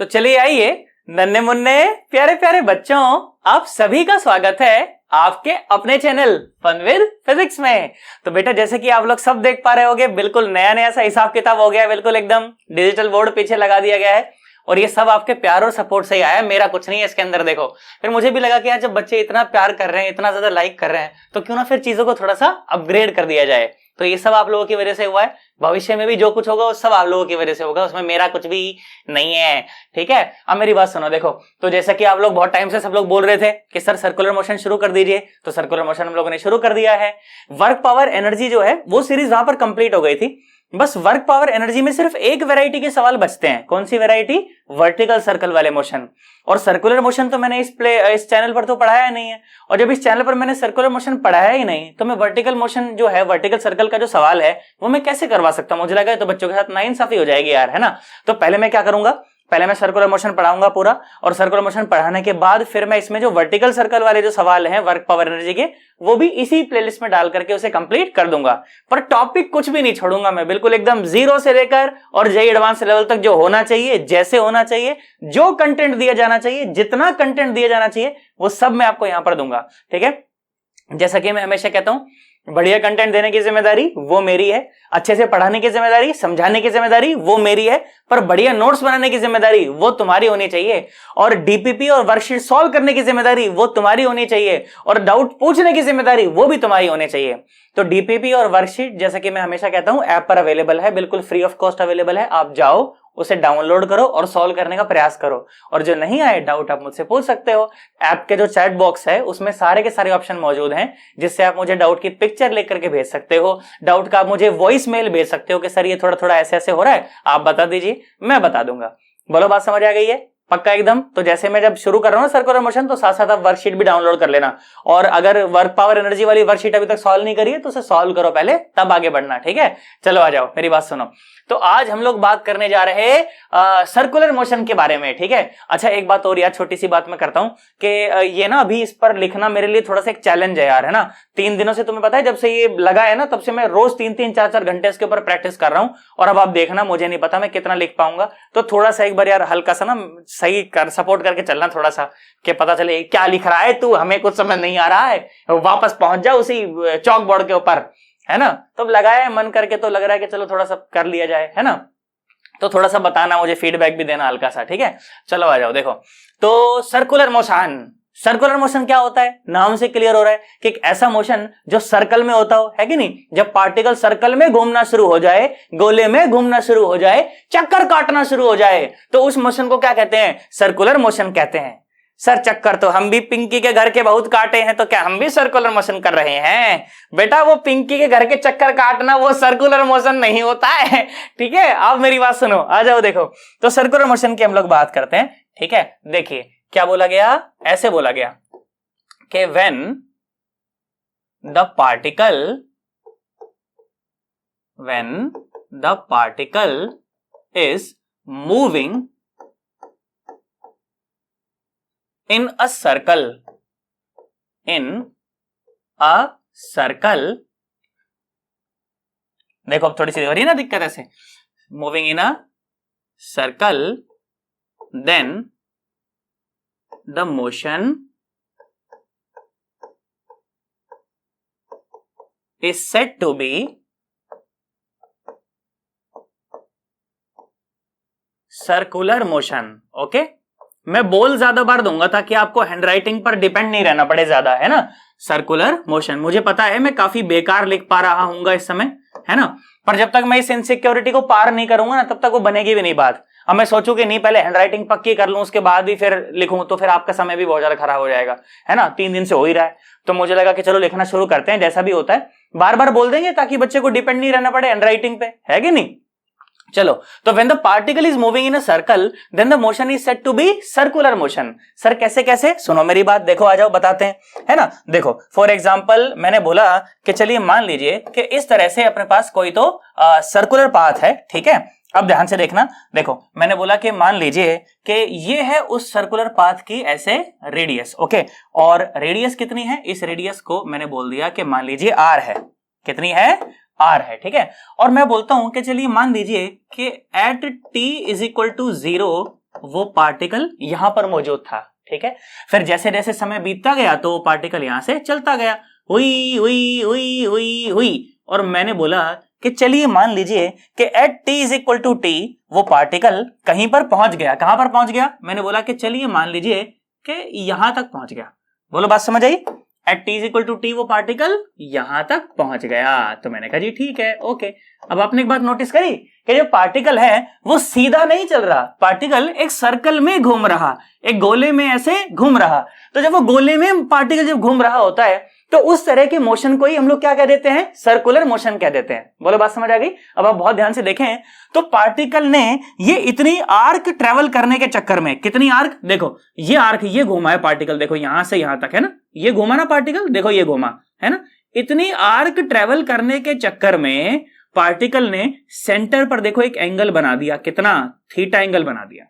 तो चलिए आइए नन्हे मुन्ने प्यारे प्यारे बच्चों, आप सभी का स्वागत है आपके अपने चैनल फन विद फिजिक्स में। तो बेटा जैसे कि आप लोग सब देख पा रहे होंगे, बिल्कुल नया नया सा हिसाब किताब हो गया है, बिल्कुल एकदम डिजिटल बोर्ड पीछे लगा दिया गया है और ये सब आपके प्यार और सपोर्ट से ही आया है, मेरा कुछ नहीं है इसके अंदर। देखो फिर मुझे भी लगा कि यार जब बच्चे इतना प्यार कर रहे हैं, इतना ज्यादा लाइक कर रहे हैं, तो क्यों ना फिर चीजों को थोड़ा सा अपग्रेड कर दिया जाए। तो ये सब आप लोगों की वजह से हुआ है, भविष्य में भी जो कुछ होगा वो सब आप लोगों की वजह से होगा, उसमें मेरा कुछ भी नहीं है। ठीक है, अब मेरी बात सुनो। देखो तो जैसा कि आप लोग बहुत टाइम से सब लोग बोल रहे थे कि सर सर्कुलर मोशन शुरू कर दीजिए, तो सर्कुलर मोशन हम लोगों ने शुरू कर दिया है। वर्क पावर एनर्जी जो है वो सीरीज वहां पर कंप्लीट हो गई थी। बस वर्क पावर एनर्जी में सिर्फ एक वैरायटी के सवाल बचते हैं। कौन सी वैरायटी? वर्टिकल सर्कल वाले मोशन। और सर्कुलर मोशन तो मैंने इस चैनल पर तो पढ़ाया नहीं है, और जब इस चैनल पर मैंने सर्कुलर मोशन पढ़ाया ही नहीं, तो मैं वर्टिकल मोशन जो है, वर्टिकल सर्कल का जो सवाल है वो मैं कैसे करवा सकता हूं? मुझे लगा तो बच्चों के साथ नाइंसाफी हो जाएगी यार, है ना। तो पहले मैं क्या करूंगा, पहले मैं सर्कुलर मोशन पढ़ाऊंगा पूरा, और सर्कुलर मोशन पढ़ाने के बाद फिर मैं इसमें जो वर्टिकल सर्कल वाले जो सवाल हैं वर्क पावर एनर्जी के, वो भी इसी प्लेलिस्ट में डाल करके उसे कंप्लीट कर दूंगा। पर टॉपिक कुछ भी नहीं छोड़ूंगा मैं, बिल्कुल एकदम जीरो से लेकर और जेई एडवांस लेवल तक जो होना चाहिए, जैसे होना चाहिए, जो कंटेंट दिया जाना चाहिए, जितना कंटेंट दिया जाना चाहिए, वो सब मैं आपको यहां पर दूंगा। ठीक है, जैसा कि मैं हमेशा कहता हूं, बढ़िया कंटेंट देने की जिम्मेदारी वो मेरी है, अच्छे से पढ़ाने की जिम्मेदारी, समझाने की जिम्मेदारी वो मेरी है, पर बढ़िया नोट्स बनाने की जिम्मेदारी वो तुम्हारी होनी चाहिए, और डीपीपी और वर्कशीट सॉल्व करने की जिम्मेदारी वो तुम्हारी होनी चाहिए, और डाउट पूछने की जिम्मेदारी वो भी तुम्हारी होनी चाहिए। तो डीपीपी और वर्कशीट जैसा कि मैं हमेशा कहता हूं ऐप पर अवेलेबल है, बिल्कुल फ्री ऑफ कॉस्ट अवेलेबल है। आप जाओ, उसे डाउनलोड करो और सॉल्व करने का प्रयास करो, और जो नहीं आए डाउट आप मुझसे पूछ सकते हो। ऐप के जो चैट बॉक्स है उसमें सारे के सारे ऑप्शन मौजूद हैं, जिससे आप मुझे डाउट की पिक्चर लेकर के भेज सकते हो, डाउट का आप मुझे वॉइस मेल भेज सकते हो कि सर ये थोड़ा थोड़ा ऐसे ऐसे हो रहा है, आप बता दीजिए, मैं बता दूंगा। बोलो बात समझ आ गई है? पक्का एकदम। तो जैसे मैं जब शुरू कर रहा हूं ना सर्कुलर मोशन, तो साथ साथ आप वर्कशीट भी डाउनलोड कर लेना, और अगर वर्क पावर एनर्जी वाली वर्कशीट अभी तक सॉल्व नहीं करी है तो उसे सॉल्व करो पहले, तब आगे बढ़ना। ठीक है, चलो आ जाओ, मेरी बात सुनो। तो आज हम लोग बात करने जा रहे हैं सर्कुलर मोशन के बारे में। ठीक है, अच्छा एक बात और यार, छोटी सी बात मैं करता हूं कि ये ना अभी इस पर लिखना मेरे लिए थोड़ा सा एक चैलेंज है यार, है ना। 3 दिनों से तुम्हें पता है, जब से ये लगा है ना, तब से मैं रोज 3-3, 4-4 घंटे इसके ऊपर प्रैक्टिस कर रहा हूं, और अब आप देखना, मुझे नहीं पता मैं कितना लिख पाऊंगा। तो थोड़ा सा एक बार यार हल्का सा ना सही कर सपोर्ट करके चलना थोड़ा सा, कि पता चले क्या लिख रहा है तू, हमें कुछ समझ नहीं आ रहा है, वापस पहुंच जा उसी चौक बोर्ड के ऊपर, है ना। तो लगाया मन करके, तो लग रहा है कि चलो थोड़ा सा कर लिया जाए, है ना। तो थोड़ा सा बताना, मुझे फीडबैक भी देना हल्का सा। ठीक है, चलो आ जाओ। देखो तो सर्कुलर मोशन, सर्कुलर मोशन क्या होता है? नाम से क्लियर हो रहा है कि एक ऐसा मोशन जो सर्कल में होता हो, है कि नहीं। जब पार्टिकल सर्कल में घूमना शुरू हो जाए, गोले में घूमना शुरू हो जाए, चक्कर काटना शुरू हो जाए, तो उस मोशन को क्या कहते हैं? सर्कुलर मोशन कहते हैं। सर चक्कर तो हम भी पिंकी के घर के बहुत काटे हैं, तो क्या हम भी सर्कुलर मोशन कर रहे हैं? बेटा वो पिंकी के घर के चक्कर काटना वो सर्कुलर मोशन नहीं होता है। ठीक है, आप मेरी बात सुनो, आ जाओ। देखो तो सर्कुलर मोशन की हम लोग बात करते हैं। ठीक है, देखिए क्या बोला गया, ऐसे बोला गया कि when the particle is moving in a circle, देखो अब थोड़ी सी हो रही है ना दिक्कत, ऐसे moving in a circle, then the motion is said to be circular motion. Okay, मैं बोल ज्यादा बार दूंगा ताकि आपको हैंडराइटिंग पर डिपेंड नहीं रहना पड़े ज्यादा, है ना। सर्कुलर मोशन, मुझे पता है मैं काफी बेकार लिख पा रहा हूंगा इस समय, है ना, पर जब तक मैं इस इनसिक्योरिटी को पार नहीं करूंगा ना, तब तक वो बनेगी भी नहीं बात। अब मैं सोचूं कि नहीं पहले हैंडराइटिंग पक्की कर लूं, उसके बाद भी फिर लिखूं, तो फिर आपका समय भी बहुत ज्यादा खराब हो जाएगा, है ना। 3 दिन से हो ही रहा है, तो मुझे लगा कि चलो लिखना शुरू करते हैं, जैसा भी होता है बार बार बोल देंगे ताकि बच्चे को डिपेंड नहीं रहना पड़े हैंडराइटिंग पे, है कि नहीं। चलो, तो when the particle is moving in a circle, then the motion is said to be circular motion। Sir कैसे कैसे? सुनो मेरी बात, देखो आ जाओ बताते हैं, है ना। देखो फॉर एग्जांपल मैंने बोला कि चलिए मान लीजिए कि इस तरह से अपने पास कोई तो सर्कुलर पाथ है। ठीक है, अब ध्यान से देखना। देखो मैंने बोला कि मान लीजिए कि ये है उस सर्कुलर पाथ की ऐसे रेडियस, ओके, और रेडियस कितनी है? इस रेडियस को मैंने बोल दिया कि मान लीजिए आर है। कितनी है? आर है। ठीक है, और मैं बोलता हूं कि चलिए मान लीजिए कि at t is equal to 0 वो पार्टिकल यहां पर मौजूद था, ठीक है। फिर जैसे जैसे समय बीतता गया तो वो पार्टिकल यहां से चलता गया, हुई हुई हुई हुई हुई, और मैंने बोला कि चलिए मान लीजिए कि at t is equal to t वो पार्टिकल कहीं पर पहुंच गया। कहां पर पहुंच गया? मैंने बोला कि चलिए मान लीजिए कि यहां तक पहुंच गया। बोलो बात समझ आई? At t is equal to t वो पार्टिकल यहां तक पहुंच गया। तो मैंने कहा जी ठीक है, ओके। अब आपने एक बात नोटिस करी कि जो पार्टिकल है वो सीधा नहीं चल रहा, पार्टिकल एक सर्कल में घूम रहा, एक गोले में ऐसे घूम रहा। तो जब वो गोले में पार्टिकल जब घूम रहा होता है तो उस तरह के मोशन को ही हम लोग क्या कह देते हैं? सर्कुलर मोशन कह देते हैं। बोलो बात समझ आ गई? अब आप बहुत ध्यान से देखें तो पार्टिकल ने ये इतनी आर्क ट्रेवल करने के चक्कर में, कितनी आर्क, देखो ये आर्क ये घूमा है पार्टिकल, देखो यहां से यहां तक है ना, ये घूमा ना पार्टिकल, देखो ये घूमा है ना। इतनी आर्क ट्रेवल करने के चक्कर में पार्टिकल ने सेंटर पर देखो एक एंगल बना दिया, कितना? थीटा एंगल बना दिया।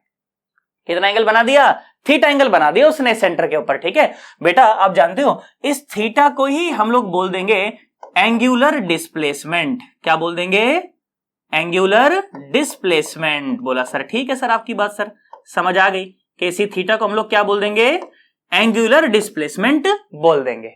कितना एंगल बना दिया? थीटा एंगल बना दिया उसने सेंटर के ऊपर, ठीक है। बेटा आप जानते हो इस थीटा को ही हम लोग बोल देंगे एंगुलर डिस्प्लेसमेंट। क्या बोल देंगे? Angular displacement. बोला सर ठीक है सर, आपकी बात सर समझ आ गई कि इसी थीटा को हम लोग क्या बोल देंगे? एंगुलर डिस्प्लेसमेंट बोल देंगे।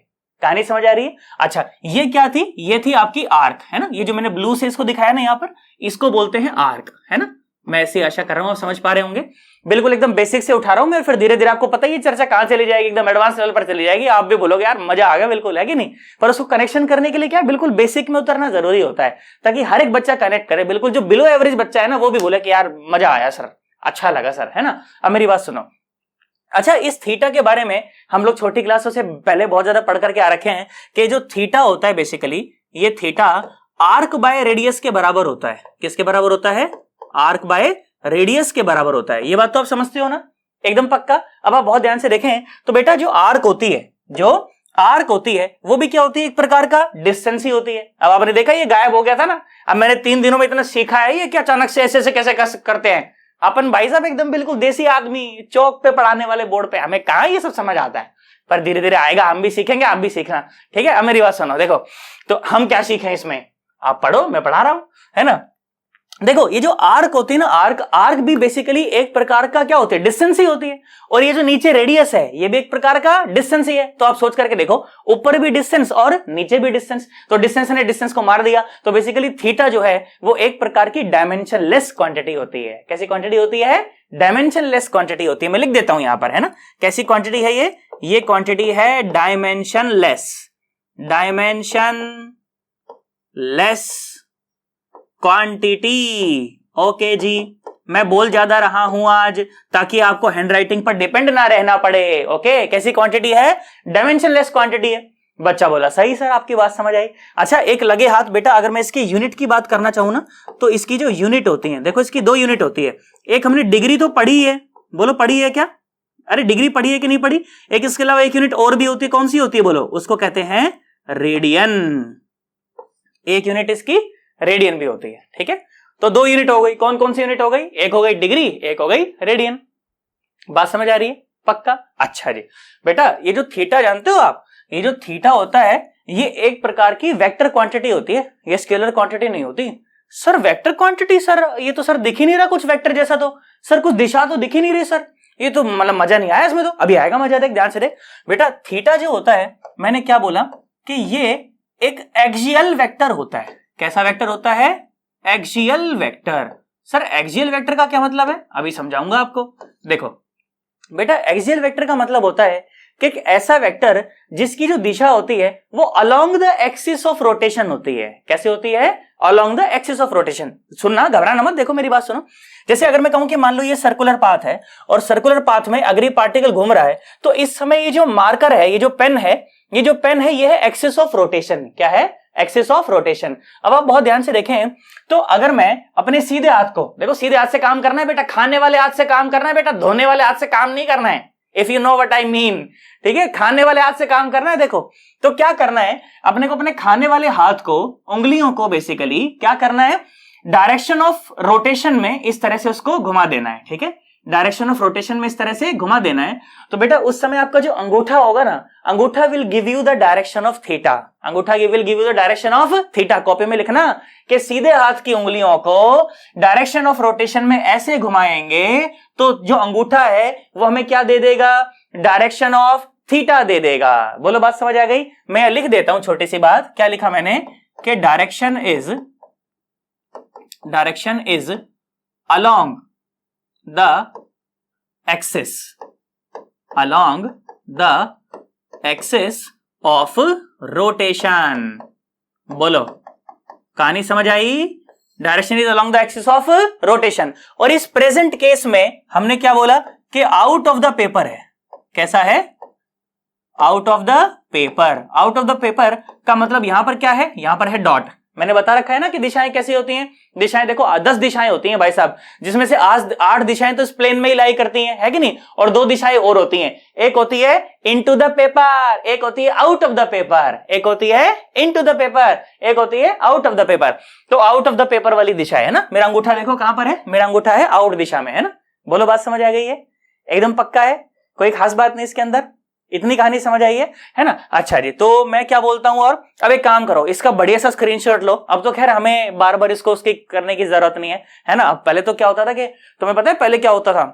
कहानी समझ आ रही है? अच्छा ये क्या थी? ये थी आपकी आर्क, है ना। ये जो मैंने ब्लू से इसको दिखाया ना यहां पर, इसको बोलते हैं आर्क, है ना। मैं ऐसी आशा कर रहा हूं आप समझ पा रहे होंगे। बिल्कुल एकदम बेसिक से उठा रहा हूं मैं, फिर धीरे धीरे आपको पता ही चर्चा कहां चली जाएगी, एकदम एडवांस लेवल पर चली जाएगी। आप भी बोलोगे यार मजा आ गया, बिल्कुल है कि नहीं। पर उसको कनेक्शन करने के लिए क्या बिल्कुल बेसिक में उतरना जरूरी होता है, ताकि हर एक बच्चा कनेक्ट करे। बिल्कुल जो बिलो एवरेज बच्चा है ना वो भी बोले कि यार मजा आया सर, अच्छा लगा सर, है ना। अब मेरी बात सुनो। अच्छा इस थीटा के बारे में हम लोग छोटी क्लासों से पहले बहुत ज्यादा पढ़ करके आ रखे हैं कि जो थीटा होता है बेसिकली, ये थीटा आर्क बाय रेडियस के बराबर होता है। किसके बराबर होता है? आर्क बाय रेडियस के बराबर होता है। ये बात तो आप समझते हो ना, एकदम पक्का। अब आप बहुत ध्यान से देखें तो बेटा जो आर्क होती है, जो आर्क होती है वो भी क्या होती है? एक प्रकार का डिस्टेंस ही होती है। अब आपने देखा ये गायब हो गया था ना, अब मैंने 3 दिनों में इतना सीखा है, ये क्या अचानक से ऐसे कैसे करते हैं अपन भाई साहब, एकदम बिल्कुल देसी आदमी, चौक पे पढ़ाने वाले बोर्ड पे, हमें कहां ये सब समझ आता है। पर धीरे धीरे आएगा, हम भी सीखेंगे, आप भी सीखना, ठीक है। अब मेरी बात सुनो, देखो तो हम क्या सीखें इसमें, आप पढ़ो मैं पढ़ा रहा हूं, है ना। देखो ये जो आर्क होती है ना, आर्क भी बेसिकली एक प्रकार का क्या होती है? डिस्टेंस ही होती है। और ये जो नीचे रेडियस है ये भी एक प्रकार का डिस्टेंस ही है। तो आप सोच करके देखो, ऊपर भी डिस्टेंस और नीचे भी डिस्टेंस, तो डिस्टेंस ने डिस्टेंस को मार दिया। तो बेसिकली थीटा जो है वो एक प्रकार की डायमेंशनलेस क्वांटिटी होती है। कैसी क्वांटिटी होती है? डायमेंशनलेस क्वांटिटी होती है। मैं लिख देता हूं यहां पर, है ना। कैसी क्वांटिटी है ये क्वांटिटी है डायमेंशनलेस, डायमेंशनलेस क्वांटिटी। ओके जी, मैं बोल ज्यादा रहा हूं आज ताकि आपको हैंडराइटिंग पर डिपेंड ना रहना पड़े। ओके, कैसी क्वांटिटी है? डायमेंशनलेस क्वांटिटी है। बच्चा बोला सही सर, आपकी बात समझ आई। अच्छा एक लगे हाथ बेटा, अगर मैं इसकी यूनिट की बात करना चाहूं ना, तो इसकी जो यूनिट होती है, देखो इसकी 2 यूनिट होती है। एक हमने डिग्री तो पढ़ी है, बोलो पढ़ी है क्या? अरे डिग्री पढ़ी है कि नहीं पढ़ी? एक इसके अलावा एक यूनिट और भी होती है, कौन सी होती है बोलो? उसको कहते हैं रेडियन। एक यूनिट इसकी रेडियन भी होती है, ठीक है। तो 2 यूनिट हो गई। कौन कौन सी यूनिट हो गई? एक हो गई डिग्री, एक हो गई रेडियन। बात समझ आ रही है? पक्का? अच्छा जी बेटा, ये जो थीटा जानते हो आप, ये जो थीटा होता है ये एक प्रकार की वेक्टर क्वांटिटी होती है, ये स्केलर क्वांटिटी नहीं होती। सर वेक्टर क्वांटिटी सर, ये तो सर दिख ही नहीं रहा कुछ वेक्टर जैसा, तो सर कुछ दिशा तो दिख ही नहीं रही सर, ये तो मतलब मजा नहीं आया इसमें। तो अभी आएगा मजा, देख ध्यान से देख बेटा। थीटा जो होता है, मैंने क्या बोला कि ये एक एक्सियल वेक्टर होता है। कैसा वेक्टर होता है? Axial vector. Sir axial vector का क्या मतलब है? अभी समझाऊंगा आपको। देखो बेटा, एक्सियल वेक्टर का मतलब होता है कि एक ऐसा वेक्टर जिसकी जो दिशा होती है वो along the axis of rotation होती है। कैसे होती है? Along the axis of rotation. सुनना, घबराना मत, देखो मेरी बात सुनो। जैसे अगर मैं कहूं कि मान लो ये सर्कुलर पाथ है और सर्कुलर पाथ में अगर ये पार्टिकल घूम रहा है, तो इस समय ये जो मार्कर है, ये जो पेन है, ये है एक्सिस ऑफ रोटेशन। क्या है? Axis of rotation. अब आप बहुत ध्यान से देखें तो अगर मैं अपने सीधे हाथ को, देखो सीधे हाथ से काम करना है बेटा, खाने वाले हाथ से काम करना है बेटा, धोने वाले हाथ से काम नहीं करना है, if you know what I mean, ठीक है। खाने वाले हाथ से काम करना है। देखो तो क्या करना है अपने को, अपने खाने वाले हाथ को, उंगलियों को बेसिकली क्या करना है, डायरेक्शन ऑफ रोटेशन में इस तरह से उसको घुमा देना है, ठीक है। डायरेक्शन ऑफ रोटेशन में इस तरह से घुमा देना है, तो बेटा उस समय आपका जो अंगूठा होगा ना, अंगूठा will give you the direction of theta, अंगूठा will give you the direction of theta. Copy में लिखना कि सीधे हाथ की उंगलियों को डायरेक्शन ऑफ रोटेशन में ऐसे घुमाएंगे तो जो अंगूठा है वो हमें क्या दे देगा, डायरेक्शन ऑफ थीटा दे देगा। बोलो बात समझ आ गई। मैं लिख देता हूं छोटी सी बात, क्या लिखा मैंने कि direction is along the axis of rotation. बोलो कहानी समझ आई। Direction is along the axis of rotation. और इस प्रेजेंट केस में हमने क्या बोला कि आउट ऑफ द पेपर है। कैसा है, out of the paper. Out of the paper का मतलब यहां पर क्या है, यहां पर है डॉट। मैंने बता रखा है ना कि दिशाएं कैसी होती हैं। दिशाएं देखो 10 दिशाएं होती हैं भाई साहब, जिसमें से आज 8 दिशाएं तो इस प्लेन में ही लाई करती हैं, है कि नहीं, और 2 दिशाएं और होती हैं। एक होती है इनटू द पेपर, एक होती है आउट ऑफ द पेपर। एक होती है इनटू द पेपर, एक होती है आउट ऑफ द पेपर। तो आउट ऑफ द पेपर वाली दिशा है ना, मेरा अंगूठा देखो कहां पर है, मेरा अंगूठा है आउट दिशा में, है ना। बोलो बात समझ आ गई है, एकदम पक्का है, कोई खास बात नहीं इसके अंदर, इतनी कहानी समझ आई है ना। अच्छा जी, तो मैं क्या बोलता हूं, और अब एक काम करो, इसका बढ़िया सा स्क्रीनशॉट लो। अब तो खैर हमें बार बार इसको उसकी करने की जरूरत नहीं है ना। अब पहले तो क्या होता था कि तुम्हें पता है पहले क्या होता था,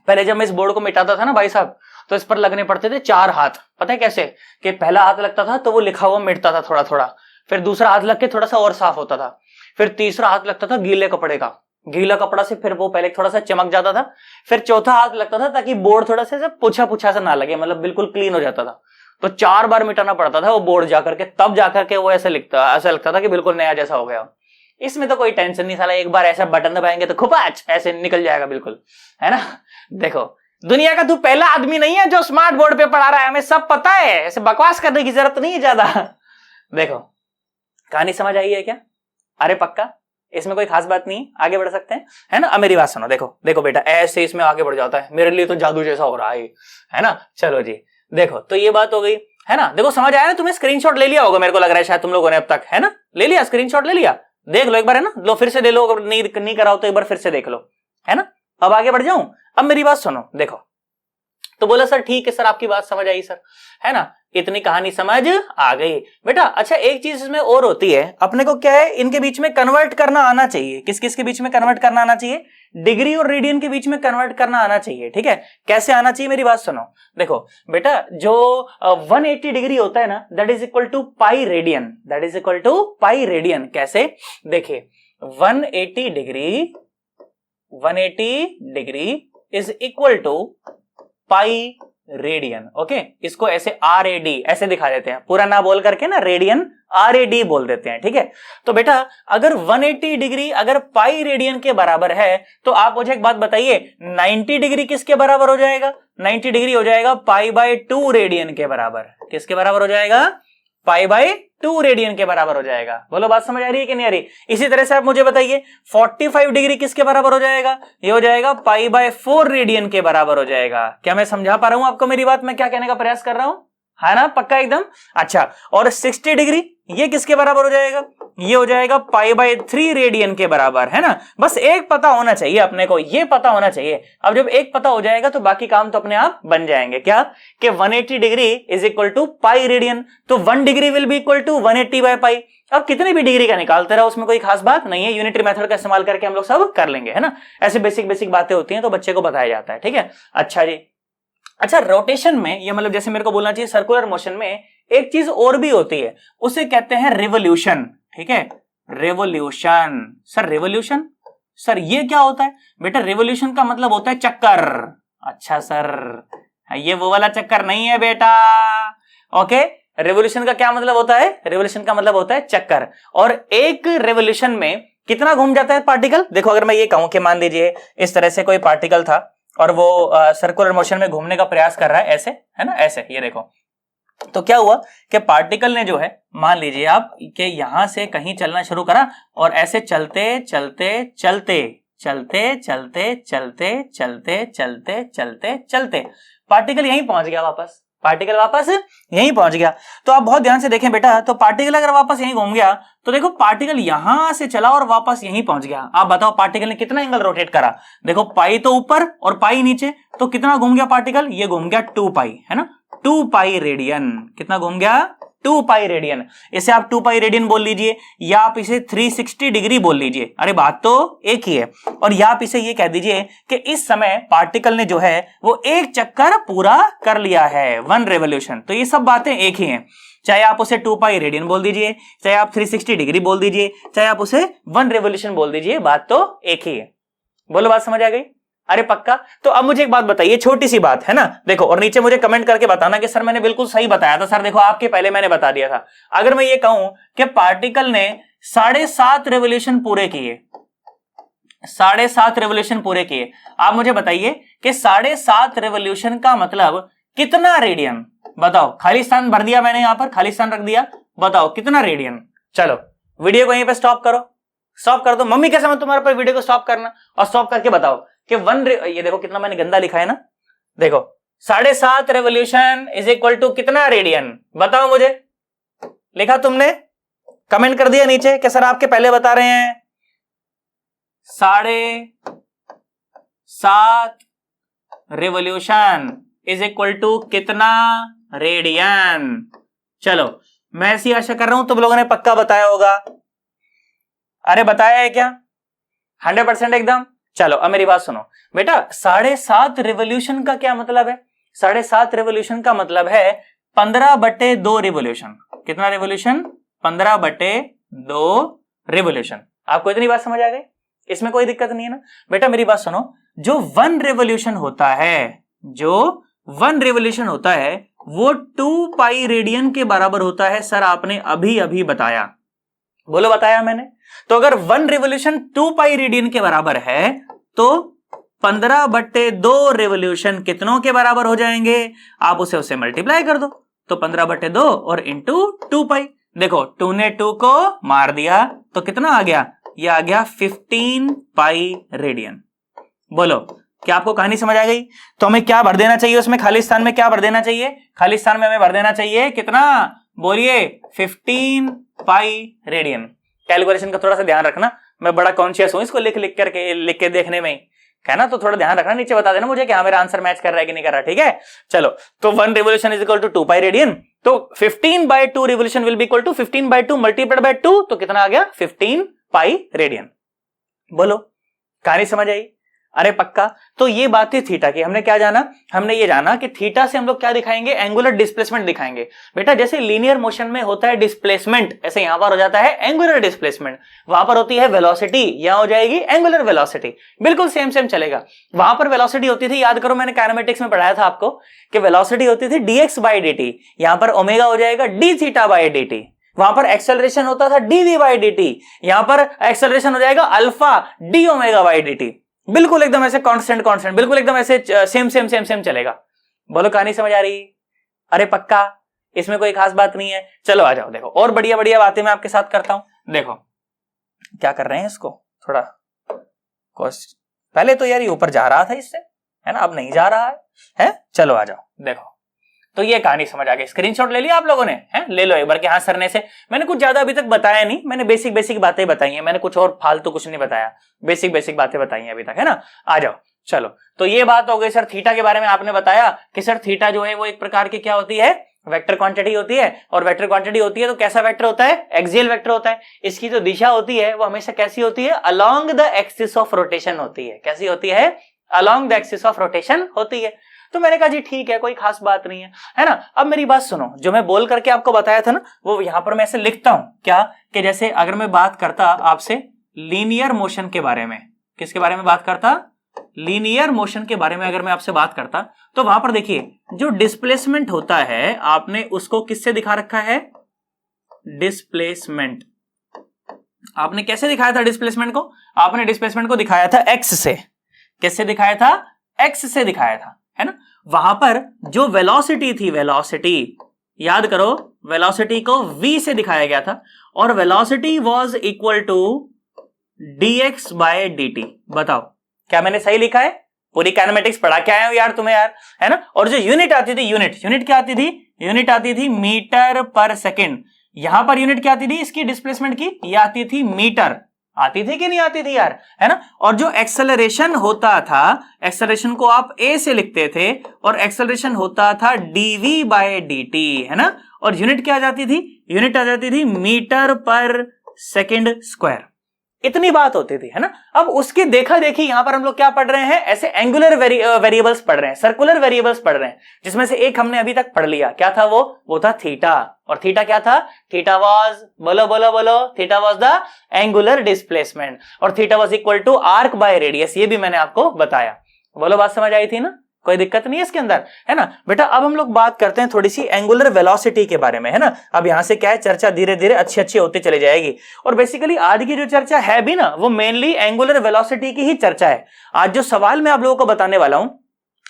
पहले जब मैं इस बोर्ड को मिटाता था ना भाई साहब, तो इस पर लगने पड़ते थे 4 हाथ। पता है कैसे, कि पहला हाथ लगता था तो वो लिखा हुआ मिटता था थोड़ा थोड़ा, फिर दूसरा हाथ लग के थोड़ा सा और साफ होता था, फिर तीसरा हाथ लगता था गीले कपड़े का, गीला कपड़ा से फिर वो पहले थोड़ा सा चमक जाता था, फिर चौथा हाथ लगता था ताकि बोर्ड थोड़ा सा पूछा पूछा सा ना लगे, मतलब बिल्कुल क्लीन हो जाता था। तो 4 बार मिटाना पड़ता था वो बोर्ड जाकर के, तब जाकर के वो ऐसा लगता था कि बिल्कुल नया जैसा हो गया। इसमें तो कोई टेंशन नहीं, साला एक बार ऐसा बटन दबाएंगे तो खुपाच ऐसे निकल जाएगा बिल्कुल, है ना। देखो दुनिया का तू पहला आदमी नहीं है जो स्मार्ट बोर्ड पे पढ़ा रहा है, हमें सब पता है, ऐसे बकवास करने की जरूरत नहीं है ज्यादा। देखो कहानी समझ आई है क्या, अरे पक्का, इसमें कोई खास बात नहीं, आगे बढ़ सकते हैं, है ना। अब मेरी बात सुनो, देखो देखो बेटा ऐसे इसमें आगे बढ़ जाता है, मेरे लिए तो जादू जैसा हो रहा है ना। चलो जी देखो, तो ये बात हो गई, है ना। देखो समझ आया ना, तुम्हें स्क्रीनशॉट ले लिया होगा, मेरे को लग रहा है शायद तुम लोगों ने अब तक, है ना, ले लिया स्क्रीनशॉट, ले लिया, देख लो एक बार, है ना, लो फिर से ले लो, अगर नहीं कराओ तो एक बार फिर से देख लो, है ना। अब आगे बढ़ जाऊं, अब मेरी बात सुनो, देखो तो बोला सर ठीक है सर, आपकी बात समझ आई सर, है ना, इतनी कहानी समझ आ गई बेटा। अच्छा एक चीज इसमें और होती है, अपने को क्या है, इनके बीच में कन्वर्ट करना आना चाहिए। किस किस के बीच में कन्वर्ट करना आना चाहिए, डिग्री और रेडियन के बीच में कन्वर्ट करना आना चाहिए, ठीक है। कैसे आना चाहिए मेरी बात सुनो, देखो बेटा जो 180 डिग्री होता है ना, that is equal to pi radian, that is equal to pi radian. कैसे, देखिए 180 degree is equal to pi radian. Okay, इसको ऐसे RAD ऐसे दिखा देते हैं, पूरा ना बोल करके ना रेडियन RAD बोल देते हैं, ठीक है। तो बेटा अगर 180 डिग्री अगर पाई रेडियन के बराबर है, तो आप मुझे एक बात बताइए 90 डिग्री किसके बराबर हो जाएगा, 90 डिग्री हो जाएगा पाई बाय 2 रेडियन के बराबर। किसके बराबर हो जाएगा, पाई बाय 2 रेडियन के बराबर हो जाएगा। बोलो बात समझ आ रही है कि नहीं आ रही। इसी तरह से आप मुझे बताइए 45 डिग्री किसके बराबर हो जाएगा, ये हो जाएगा पाई बाय 4 रेडियन के बराबर हो जाएगा। क्या मैं समझा पा रहा हूं आपको मेरी बात, मैं क्या कहने का प्रयास कर रहा हूं, है ना, पक्का एकदम। अच्छा, और 60 डिग्री ये किसके बराबर हो जाएगा, ये हो जाएगा पाई बाय 3 रेडियन के बराबर, है ना। बस एक पता होना चाहिए अपने को, ये पता होना चाहिए। अब जब एक पता हो जाएगा तो बाकी काम तो अपने आप बन जाएंगे। क्या कि 180 degree is equal to pi radian, तो 1 degree will be equal to 180 by pi. अब कितनी भी डिग्री का निकालते रहो, उसमें कोई खास बात नहीं है, यूनिटरी मेथड का इस्तेमाल करके हम लोग सब कर लेंगे, है ना। ऐसे बेसिक बेसिक बातें होती हैं तो बच्चे को बताया जाता है, ठीक है। अच्छा जी, अच्छा रोटेशन में ये मतलब जैसे मेरे को बोलना चाहिए सर्कुलर मोशन में एक चीज और भी होती है, उसे कहते हैं रिवोल्यूशन, ठीक है। रिवोल्यूशन, सर रिवोल्यूशन, सर ये क्या होता है बेटा, रिवोल्यूशन का मतलब होता है चक्कर। अच्छा सर, ये वो वाला चक्कर नहीं है बेटा, ओके। रिवोल्यूशन का क्या मतलब होता है, रिवोल्यूशन का मतलब होता है चक्कर। और एक रिवोल्यूशन में कितना घूम जाता है पार्टिकल, देखो अगर मैं ये कहूं कि मान लीजिए इस तरह से कोई पार्टिकल था और वो सर्कुलर मोशन में घूमने का प्रयास कर रहा है, ऐसे, है ना, ऐसे, ये देखो, तो क्या हुआ कि पार्टिकल ने जो है, मान लीजिए आप कि यहां से कहीं चलना शुरू करा और ऐसे चलते चलते चलते चलते चलते चलते चलते चलते चलते चलते पार्टिकल यहीं पहुंच गया वापस, पार्टिकल वापस यहीं पहुंच गया। तो आप बहुत ध्यान से देखें बेटा, तो पार्टिकल अगर वापस यहीं घूम गया तो देखो पार्टिकल यहां से चला और वापस यहीं पहुंच गया। आप बताओ पार्टिकल ने कितना एंगल रोटेट करा? देखो पाई तो ऊपर और पाई नीचे, तो कितना घूम गया पार्टिकल? ये घूम गया 2 पाई, है ना, 2 पाई रेडियन। कितना घूम गया? 2 पाई रेडियन। इसे आप 2 पाई रेडियन बोल लीजिए या आप इसे 360 डिग्री बोल लीजिए, अरे बात तो एक ही है। और या आप इसे ये कह दीजिए कि इस समय पार्टिकल ने जो है वो एक चक्कर पूरा कर लिया है, 1 रेवोल्यूशन। तो ये सब बातें एक ही हैं, चाहे आप उसे 2 पाई रेडियन बोल दीजिए, चाहे आप 360 डिग्री बोल दीजिए, चाहे आप उसे 1 रेवोल्यूशन बोल दीजिए, बात तो एक ही है। बोलो बात समझ आ गई? अरे पक्का। तो अब मुझे एक बात बताइए, छोटी सी बात है ना, देखो, और नीचे मुझे कमेंट करके बताना कि सर मैंने बिल्कुल सही बताया था। सर देखो आपके पहले मैंने बता दिया था। अगर मैं ये कहूं कि पार्टिकल ने 7.5 रेवोल्यूशन पूरे किए, 7.5 रेवोल्यूशन पूरे किए, आप मुझे बताइए कि 7.5 रेवोल्यूशन का मतलब कितना रेडियन? बताओ, खाली स्थान भर दिया मैंने, यहां पर खाली स्थान रख दिया, बताओ कितना रेडियन? चलो वीडियो को यहीं पे स्टॉप करो, स्टॉप कर दो। मम्मी कैसे मैं तुम्हारे पर वीडियो को स्टॉप करना, और स्टॉप करके बताओ कि ये देखो कितना मैंने गंदा लिखा है ना, देखो 7.5 रेवोल्यूशन इज इक्वल टू कितना रेडियन? बताओ मुझे। लिखा तुमने? कमेंट कर दिया नीचे कि सर आपके पहले बता रहे हैं 7.5 रेवोल्यूशन इज इक्वल टू कितना रेडियन। चलो मैं ऐसी आशा कर रहा हूं तुम लोगों ने पक्का बताया होगा। अरे बताया है क्या? 100% एकदम। चलो अब मेरी बात सुनो बेटा, 7.5 रेवोल्यूशन का क्या मतलब है? 7.5 रेवोल्यूशन का मतलब है 15/2 रेवोल्यूशन। कितना रेवोल्यूशन? 15/2 रेवोल्यूशन। आपको इतनी बात समझ आ गई? इसमें कोई दिक्कत नहीं है ना बेटा? मेरी बात सुनो, जो 1 रेवोल्यूशन होता है, जो 1 रेवोल्यूशन होता है वो 2 पाई रेडियन के बराबर होता है। सर आपने अभी अभी बताया, बोलो बताया मैंने? तो अगर 1 रेवोल्यूशन 2 पाई रेडियन के बराबर है तो 15/2 रेवोल्यूशन कितनों के बराबर हो जाएंगे? आप उसे मल्टीप्लाई कर दो, तो 15/2 और इंटू 2 पाई। देखो 2 ने 2 को मार दिया तो कितना आ गया? ये आ गया 15 पाई रेडियन। बोलो क्या आपको कहानी समझ आ गई? तो हमें क्या भर देना चाहिए उसमें? खाली स्थान में क्या भर देना चाहिए? खाली स्थान में हमें भर देना चाहिए कितना? बोलिए 15 पाई रेडियन। कैलकुलेशन का थोड़ा सा ध्यान रखना, मैं बड़ा कॉन्शियस हूं इसको लिख के देखने में, कहना तो थोड़ा ध्यान रखना, नीचे बता देना मुझे कि हाँ मेरा आंसर मैच कर रहा है कि नहीं कर रहा, ठीक है? चलो, तो 1 revolution is equal to 2 pi radian, तो 15/2 revolution will be equal to 15/2 multiplied by 2, तो कितना आ गया? 15 पाई रेडियन। बोलो कहानी समझ आई? अरे पक्का। तो ये बात थी थीटा की। हमने क्या जाना? हमने ये जाना कि थीटा से हम लोग क्या दिखाएंगे? एंगुलर डिस्प्लेसमेंट दिखाएंगे। बेटा जैसे लीनियर मोशन में होता है डिस्प्लेसमेंट, ऐसे यहां पर हो जाता है एंगुलर डिस्प्लेसमेंट। वहां पर होती है वेलोसिटी, यहां हो जाएगी एंगुलर वेलोसिटी। बिल्कुल सेम चलेगा। वहां पर वेलोसिटी होती थी, याद करो मैंने काइनेमेटिक्स में पढ़ाया था आपको कि वेलोसिटी होती थी dx/dt, यहां पर ओमेगा हो जाएगा d θ/dt। वहां पर एक्सेलरेशन होता था dv/dt, यहां पर एक्सेलरेशन हो जाएगा अल्फा d ω/dt। बिल्कुल एकदम ऐसे कांस्टेंट, बिल्कुल एकदम ऐसे सेम चलेगा। बोलो कहानी समझ आ रही? अरे पक्का, इसमें कोई खास बात नहीं है। चलो आ जाओ, देखो और बढ़िया बढ़िया बातें मैं आपके साथ करता हूं। देखो क्या कर रहे हैं, इसको थोड़ा पहले तो यार ये ऊपर जा रहा था इससे, है ना, अब नहीं जा रहा है? चलो आ जाओ। देखो तो ये कहानी समझ आ गई। स्क्रीनशॉट ले लिया आप लोगों ने? हैं, ले लो एक बार कि हाँ सर ने से मैंने कुछ ज्यादा अभी तक बताया नहीं, मैंने बेसिक बातें बताई हैं, मैंने कुछ और फालतू कुछ नहीं बताया, बेसिक बातें बताई हैं अभी तक, है ना? आ जाओ। चलो तो ये बात हो गई सर थीटा के बारे में। आपने बताया कि सर थीटा जो है वो एक प्रकार की क्या होती है? वेक्टर क्वांटिटी होती है। और वेक्टर क्वांटिटी होती है तो कैसा वेक्टर होता है? एक्सियल वेक्टर होता है। इसकी जो दिशा होती है वो हमेशा कैसी होती है? Along the axis of rotation होती है। कैसी होती है? Along the axis of rotation होती है। तो मैंने कहा जी ठीक है, कोई खास बात नहीं है ना? अब मेरी बात सुनो, जो मैं बोल करके आपको बताया था ना वो यहां पर मैं ऐसे लिखता हूं क्या, कि जैसे अगर मैं बात करता आपसे लीनियर मोशन के बारे में, किसके बारे में बात करता? लीनियर मोशन के बारे में अगर मैं आपसे बात करता तो वहां पर देखिए जो डिस्प्लेसमेंट होता है आपने उसको किससे दिखा रखा है? डिस्प्लेसमेंट। आपने कैसे दिखाया था डिस्प्लेसमेंट को? आपने डिस्प्लेसमेंट को दिखाया था एक्स से। किससे दिखाया था? एक्स से दिखाया था, है ना? वहां पर जो वेलोसिटी थी, वेलोसिटी याद करो, वेलोसिटी को v से दिखाया गया था और velocity was equal to dx/dt। बताओ क्या मैंने सही लिखा है? पूरी काइनेमेटिक्स पढ़ा के आए हो यार तुम्हें यार, है ना। और जो यूनिट आती थी, यूनिट क्या आती थी, यूनिट आती थी मीटर पर सेकेंड। यहां पर यूनिट क्या आती थी इसकी डिस्प्लेसमेंट की, ये आती थी मीटर। आती थी कि नहीं आती थी यार, है ना। और जो एक्सेलरेशन होता था, एक्सेलरेशन को आप ए से लिखते थे और एक्सेलरेशन होता था डीवी बाय dt, है ना। और यूनिट क्या आ जाती थी, यूनिट आ जाती थी मीटर पर सेकेंड स्क्वायर। इतनी बात होती थी, है ना। अब उसकी देखा देखी यहां पर हम लोग क्या पढ़ रहे हैं, ऐसे एंगुलर वेरिएबल्स पढ़ रहे हैं, सर्कुलर वेरिएबल्स पढ़ रहे हैं, जिसमें से एक हमने अभी तक पढ़ लिया। क्या था वो था थीटा। और थीटा क्या था, थीटा वाज, बोलो बोलो बोलो, theta was the angular displacement और theta was equal to arc by radius. ये भी मैंने आपको बताया। बोलो बात समझ आई थी ना, कोई दिक्कत नहीं है इसके अंदर, है ना बेटा। अब हम लोग बात करते हैं थोड़ी सी एंगुलर वेलोसिटी के बारे में, है ना। अब यहां से क्या है, चर्चा धीरे धीरे अच्छी होती चली जाएगी। और बेसिकली आज की जो चर्चा है भी ना, वो मेनली एंगुलर वेलोसिटी की ही चर्चा है। आज जो सवाल मैं आप लोगों को बताने वाला हूं,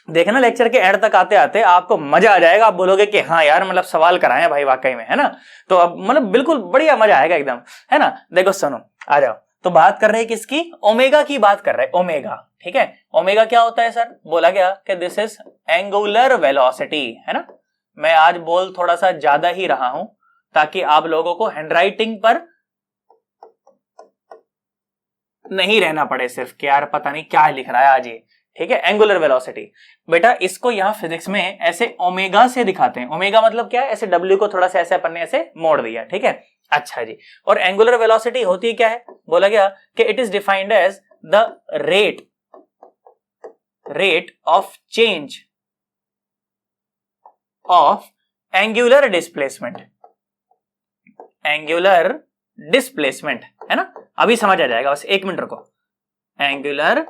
देखना लेक्चर के एंड तक आते आते आपको मजा आ जाएगा। आप बोलोगे कि हाँ यार मतलब सवाल कराए हैं भाई वाकई में, है ना। तो अब मतलब बिल्कुल बढ़िया मजा आएगा एकदम, है ना। देखो सुनो, आ जाओ। तो बात कर रहे हैं किसकी, ओमेगा की बात कर रहे हैं, ओमेगा। ठीक है, ओमेगा क्या होता है सर, बोला गया कि दिस इज एंगुलर वेलोसिटी, है ना। मैं आज बोल थोड़ा सा ज्यादा ही रहा हूं ताकि आप लोगों को हैंडराइटिंग पर नहीं रहना पड़े सिर्फ कि यार पता नहीं क्या लिख रहा है आज ये। ठीक है, एंगुलर वेलोसिटी बेटा, इसको यहां फिजिक्स में ऐसे ओमेगा से दिखाते हैं। ओमेगा मतलब क्या है, ऐसे डब्ल्यू को थोड़ा सा ऐसे अपन ने ऐसे मोड़ दिया। ठीक है, अच्छा जी। और एंगुलर वेलोसिटी होती क्या है, बोला गया कि it is defined as the rate of change of angular displacement. Angular displacement, है ना। अभी समझ आ जाएगा, बस एक मिनट रुको। एंगुलर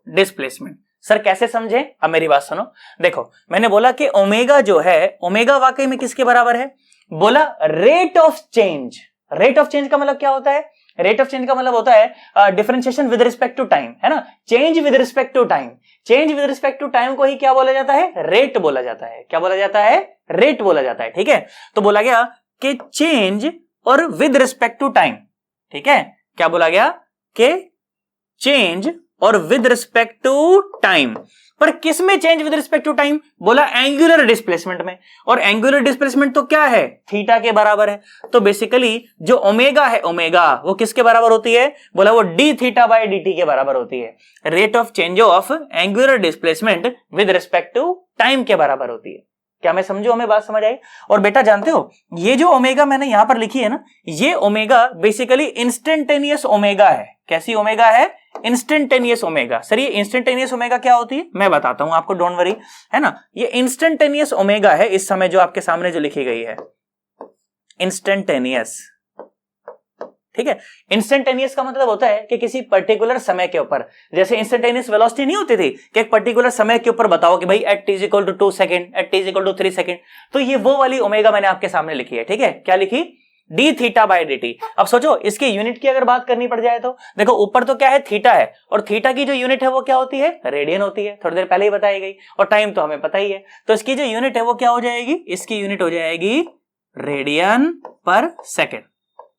डिस्प्लेसमेंट सर कैसे समझे, अब मेरी बात सुनो। देखो मैंने बोला कि ओमेगा जो है, ओमेगा वाकई में किसके बराबर है, बोला rate of change. Rate of change का मतलब क्या होता है, रेट ऑफ चेंज का मतलब होता है differentiation with respect to time, है ना। Change with respect to time, change with respect to time को ही क्या बोला जाता है, रेट बोला जाता है। क्या बोला जाता है, रेट बोला जाता है। ठीक है, तो बोला गया कि चेंज और विद रिस्पेक्ट टू टाइम। ठीक है, क्या बोला गया कि चेंज और विद रिस्पेक्ट टू टाइम। पर किस में change with respect to time, बोला एंगुलर डिस्प्लेसमेंट में। और एंगुलर डिस्प्लेसमेंट तो क्या है, थीटा के बराबर है। तो बेसिकली जो ओमेगा है, ओमेगा वो किसके बराबर होती है, बोला वो d theta by d t के बराबर होती है। Rate of change of angular displacement with respect to time के बराबर होती है। क्या मैं समझू, हमें बात समझ आई। और बेटा जानते हो ये जो ओमेगा मैंने यहां पर लिखी है ना, ये ओमेगा बेसिकली इंस्टेंटेनियस ओमेगा है। कैसी ओमेगा है, इंस्टेंटेनियस ओमेगा। सर ये इंस्टेंटेनियस ओमेगा क्या होती है, मैं बताता हूं आपको, डोंट वरी, है ना। ये इंस्टेंटेनियस ओमेगा है इस समय जो आपके सामने जो लिखी गई है, इंस्टेंटेनियस। ठीक है, इंस्टेंटेनियस का मतलब होता है कि किसी पर्टिकुलर समय के ऊपर, जैसे इंस्टेंटेनियस वेलोसिटी नहीं होती थी कि एक पर्टिकुलर समय के ऊपर बताओ कि भाई at t equal to 2 second, at t equal to 3 second. तो ये वो वाली ओमेगा मैंने आपके सामने लिखी है। ठीक है, क्या लिखी, D theta by d T. अब सोचो इसके यूनिट की अगर बात करनी पड़ जाए तो देखो ऊपर तो क्या है, थीटा है, और थीटा की जो यूनिट है वो क्या होती है, रेडियन होती है, थोड़ी देर पहले ही बताई गई। और टाइम तो हमें पता ही है, तो इसकी जो यूनिट है वो क्या हो जाएगी, इसकी यूनिट हो जाएगी रेडियन पर सेकेंड।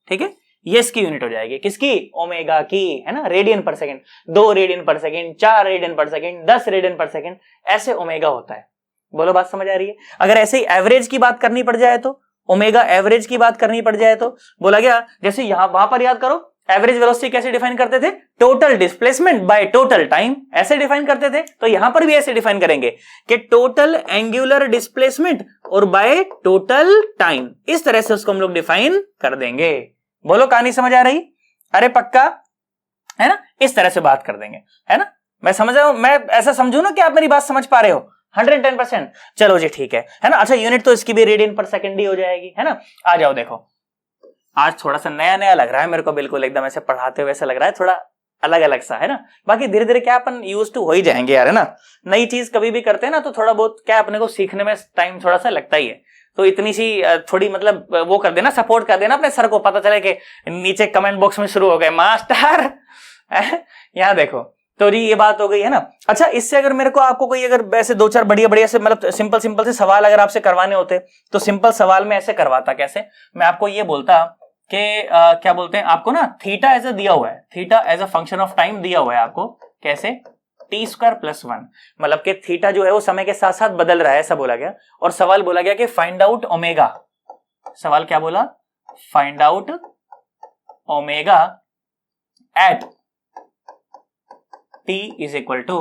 ठीक है, ये इसकी यूनिट हो जाएगी, किसकी, ओमेगा की, है ना। Radian per second, 2 radian per second, 4 radian per second, 10 radian per second, ऐसे ओमेगा होता है। बोलो बात समझ आ रही है। अगर ऐसे ही एवरेज की बात करनी पड़ जाए तो, ओमेगा एवरेज की बात करनी पड़ जाए तो बोला गया, जैसे यहां वहां पर याद करो एवरेज वेलोसिटी कैसे डिफाइन करते थे, total displacement by total time, ऐसे डिफाइन करते थे। तो यहां पर भी ऐसे डिफाइन करेंगे कि टोटल एंगुलर डिस्प्लेसमेंट और बाय टोटल टाइम, इस तरह से उसको हम लोग डिफाइन कर देंगे। बोलो कहानी समझ आ रही, अरे पक्का, है ना, इस तरह से बात कर देंगे, है ना। मैं समझ रहा हूं, मैं ऐसा समझू ना कि आप मेरी बात समझ पा रहे हो 110%। चलो जी ठीक है ना। अच्छा यूनिट तो इसकी भी रेडियन पर सेकेंड ही हो जाएगी, है ना। आ जाओ, देखो आज थोड़ा सा नया नया लग रहा है मेरे को, बिल्कुल एकदम ऐसे पढ़ाते हुए ऐसा लग रहा है, थोड़ा अलग अलग सा, है ना। बाकी धीरे धीरे क्या अपन यूज टू हो ही जाएंगे यार, है ना। नई चीज कभी भी करते हैं ना तो थोड़ा बहुत क्या अपने को सीखने में टाइम थोड़ा सा लगता ही है। तो इतनी सी थोड़ी मतलब वो कर देना, सपोर्ट कर देना अपने सर को, पता चले कि नीचे कमेंट बॉक्स में शुरू हो गए मास्टर यहाँ देखो। तो जी ये बात हो गई, है ना। अच्छा इससे अगर मेरे को आपको कोई अगर ऐसे 2-4 बढ़िया बढ़िया से मतलब सिंपल सिंपल से सवाल अगर आपसे करवाने होते तो सिंपल सवाल में ऐसे करवाता। कैसे, मैं आपको ये बोलता कि क्या बोलते हैं आपको ना, थीटा एज अ दिया हुआ है, theta as a function of time दिया हुआ है आपको, कैसे? टी स्क्वायर प्लस 1, मतलब कि थीटा जो है वो समय के साथ साथ बदल रहा है, ऐसा बोला गया। और सवाल बोला गया कि फाइंड आउट ओमेगा। सवाल क्या बोला? Find out omega at t is equal to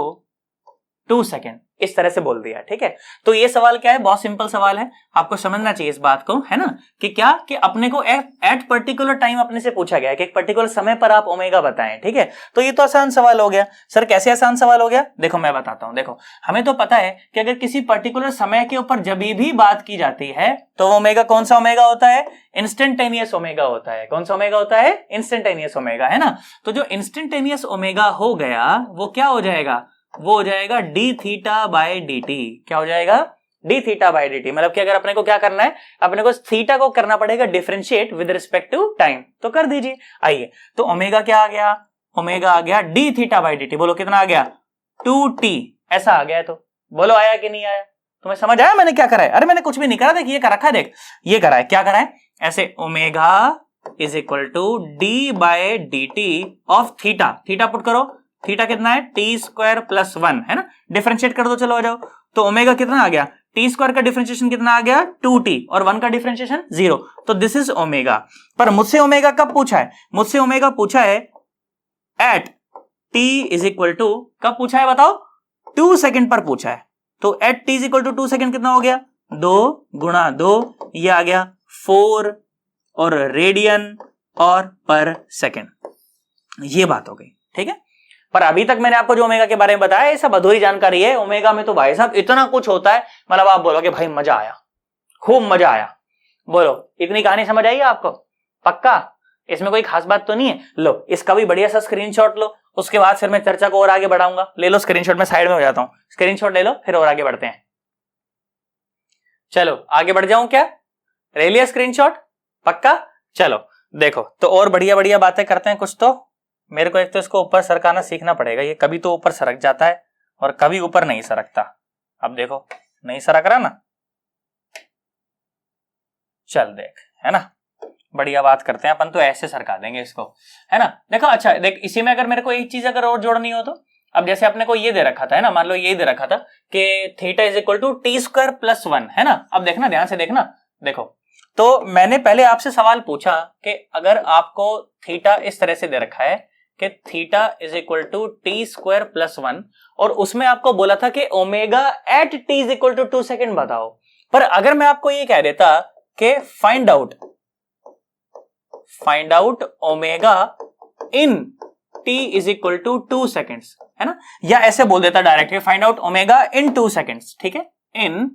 2 second, इस तरह से बोल दिया, ठीक है। तो ये सवाल क्या है? बहुत सिंपल सवाल है, आपको समझना चाहिए इस बात को, है ना, कि क्या कि अपने को एट पर्टिकुलर टाइम अपने से पूछा गया है कि एक पर्टिकुलर समय पर आप ओमेगा बताएं, ठीक है। तो ये तो आसान सवाल हो गया। सर कैसे आसान सवाल हो गया? देखो मैं बताता हूं। देखो हमें तो पता है कि अगर किसी पर्टिकुलर समय के ऊपर जब भी बात की जाती है तो ओमेगा कौन सा ओमेगा होता है? इंस्टेंटेनियस ओमेगा होता है। कौन सा ओमेगा होता है? इंस्टेंटेनियस ओमेगा, है ना। तो जो इंस्टेंटेनियस ओमेगा हो गया वो क्या हो जाएगा? वो हो जाएगा D theta by d T. क्या हो जाएगा? D theta by d T. मतलब कि अगर अपने को क्या करना है, अपने को थीटा को करना पड़ेगा differentiate with respect to time, तो कर दीजिए। आइए, तो ओमेगा क्या आ गया? ओमेगा आ गया D theta by d T. बोलो कितना आ गया? 2t, ऐसा आ गया। तो बोलो आया कि नहीं आया? तुम्हें समझ आया मैंने क्या करा है? अरे मैंने कुछ भी नहीं करा, देख ये कर रखा है, देख ये करा है। क्या करा है? ऐसे omega is equal to d by d t of theta. Theta put करो, थीटा कितना है? टी स्क्वायर प्लस 1, है ना। डिफरेंशिएट कर दो, चलो आ जाओ। तो ओमेगा कितना आ गया? टी स्क्वायर का डिफरेंशिएशन कितना आ गया? 2t, और 1 का डिफरेंशिएशन 0। तो दिस इज ओमेगा। पर मुझसे ओमेगा कब पूछा है? मुझसे ओमेगा पूछा है at t is equal to, कब पूछा है बताओ? 2 सेकेंड पर पूछा है। तो at t is equal to 2 second कितना हो गया? 2 गुणा 2, ये आ गया 4, और रेडियन और पर सेकेंड। ये बात हो गई, ठीक है। पर अभी तक मैंने आपको जो ओमेगा के बारे में बताया ये सब अधूरी जानकारी है। ओमेगा में तो भाई साहब इतना कुछ होता है, मतलब आप बोलोगे भाई मजा आया, खूब मजा आया। बोलो इतनी कहानी समझ आई आपको? पक्का? इसमें कोई खास बात तो नहीं है। लो इसका भी बढ़िया सा स्क्रीनशॉट लो, उसके बाद फिर मैं चर्चा को और आगे बढ़ाऊंगा। ले लो स्क्रीनशॉट, में साइड में हो जाता हूं, स्क्रीनशॉट ले लो, फिर और आगे बढ़ते हैं। चलो आगे बढ़ जाऊं क्या? ले लिया स्क्रीनशॉट? पक्का? चलो देखो, तो और बढ़िया बढ़िया बातें करते हैं कुछ। तो मेरे को एक तो इसको ऊपर सरकाना सीखना पड़ेगा, ये कभी तो ऊपर सरक जाता है और कभी ऊपर नहीं सरकता। अब देखो नहीं सरक रहा ना, चल देख, है ना, बढ़िया बात करते हैं अपन, तो ऐसे सरका देंगे इसको, है ना। देखो अच्छा देख, इसी में अगर मेरे को एक चीज अगर और जोड़नी हो तो, अब जैसे अपने को ये दे रखा था, है ना, मान लो ये दे रखा था कि theta is equal to t square plus 1, है ना। अब देखना ध्यान से देखना, देखो तो मैंने पहले आपसे सवाल पूछा कि अगर आपको थीटा इस तरह से दे रखा है कि theta is equal to t square plus 1, और उसमें आपको बोला था कि omega at t is equal to 2 second बताओ। पर अगर मैं आपको ये कह देता कि find out omega in t is equal to 2 seconds, है ना, या ऐसे बोल देता direct find out omega in 2 seconds, ठीक है, इन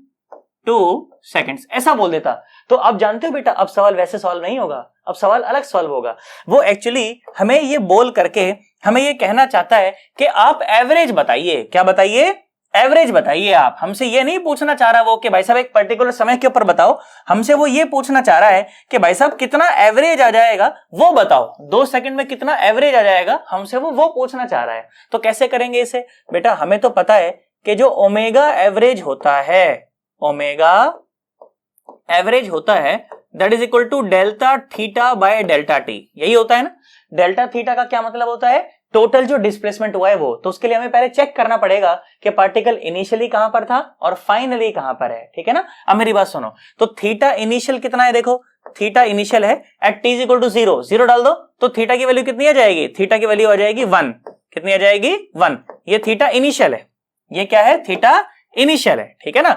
2 सेकेंड्स, ऐसा बोल देता। तो आप जानते हो बेटा, अब सवाल वैसे सॉल्व नहीं होगा, अब सवाल अलग सॉल्व होगा। वो एक्चुअली हमें ये बोल करके हमें ये कहना चाहता है कि आप एवरेज बताइए। क्या बताइए? एवरेज बताइए। आप हमसे ये नहीं पूछना चाह रहा वो कि भाई साहब एक पर्टिकुलर समय के ऊपर बताओ, हमसे वो ये पूछना चाह रहा है कि भाई साहब कितना एवरेज आ जाएगा वो बताओ, 2 सेकंड में कितना एवरेज आ जाएगा, हमसे वो पूछना चाह रहा है। तो कैसे करेंगे इसे? बेटा हमें तो पता है कि जो ओमेगा एवरेज होता है, ओमेगा एवरेज होता है that is equal to delta theta by delta t, यही होता है ना। डेल्टा थीटा का क्या मतलब होता है? टोटल जो डिस्प्लेसमेंट हुआ है वो। तो उसके लिए हमें पहले चेक करना पड़ेगा कि पार्टिकल इनिशियली कहां पर था और फाइनली कहां पर है, ठीक है ना। अब मेरी बात सुनो, तो थीटा इनिशियल कितना है? देखो थीटा इनिशियल है at t is equal to 0, 0 डाल दो तो थीटा की वैल्यू कितनी आ जाएगी? थीटा की वैल्यू आ जाएगी 1। कितनी आ जाएगी? 1। ये थीटा इनिशियल है, ये क्या है? थीटा इनिशियल है, ठीक है ना।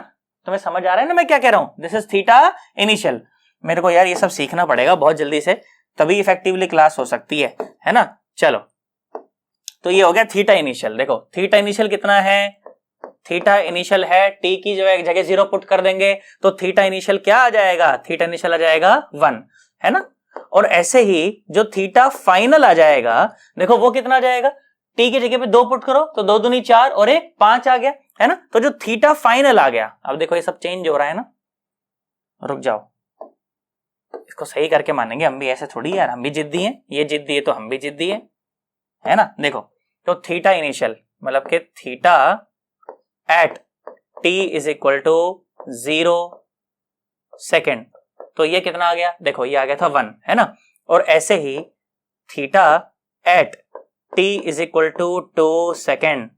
तुम्हें समझ आ रहा है ना मैं क्या कह रहा हूं? This is theta initial. मेरे को यार ये सब सीखना पड़ेगा बहुत जल्दी से, तभी इफेक्टिवली क्लास हो सकती है ना। चलो तो ये हो गया थीटा इनिशियल। देखो थीटा इनिशियल कितना है? थीटा इनिशियल है, टी की जो है जगह 0 पुट कर देंगे तो थीटा इनिशियल क्या आ जाएगा? थीटा इनिशियल आ जाएगा 1, है ना। और ऐसे ही जो थीटा फाइनल आ जाएगा, देखो वो कितना आ जाएगा? टी की जगह पे 2 पुट करो तो 2 दूनी 4 और 1 5 आ गया, है ना। तो जो थीटा फाइनल आ गया, अब देखो ये सब चेंज हो रहा है ना, रुक जाओ इसको सही करके मानेंगे हम भी, ऐसे थोड़ी यार, हम भी जिद्दी हैं, ये जिद्दी है तो हम भी जिद्दी हैं, है ना। देखो तो थीटा इनिशियल मतलब कि theta at t is equal to 0 second, तो ये कितना आ गया? देखो ये आ गया था 1, है ना। और ऐसे ही theta at t is equal to 2 second.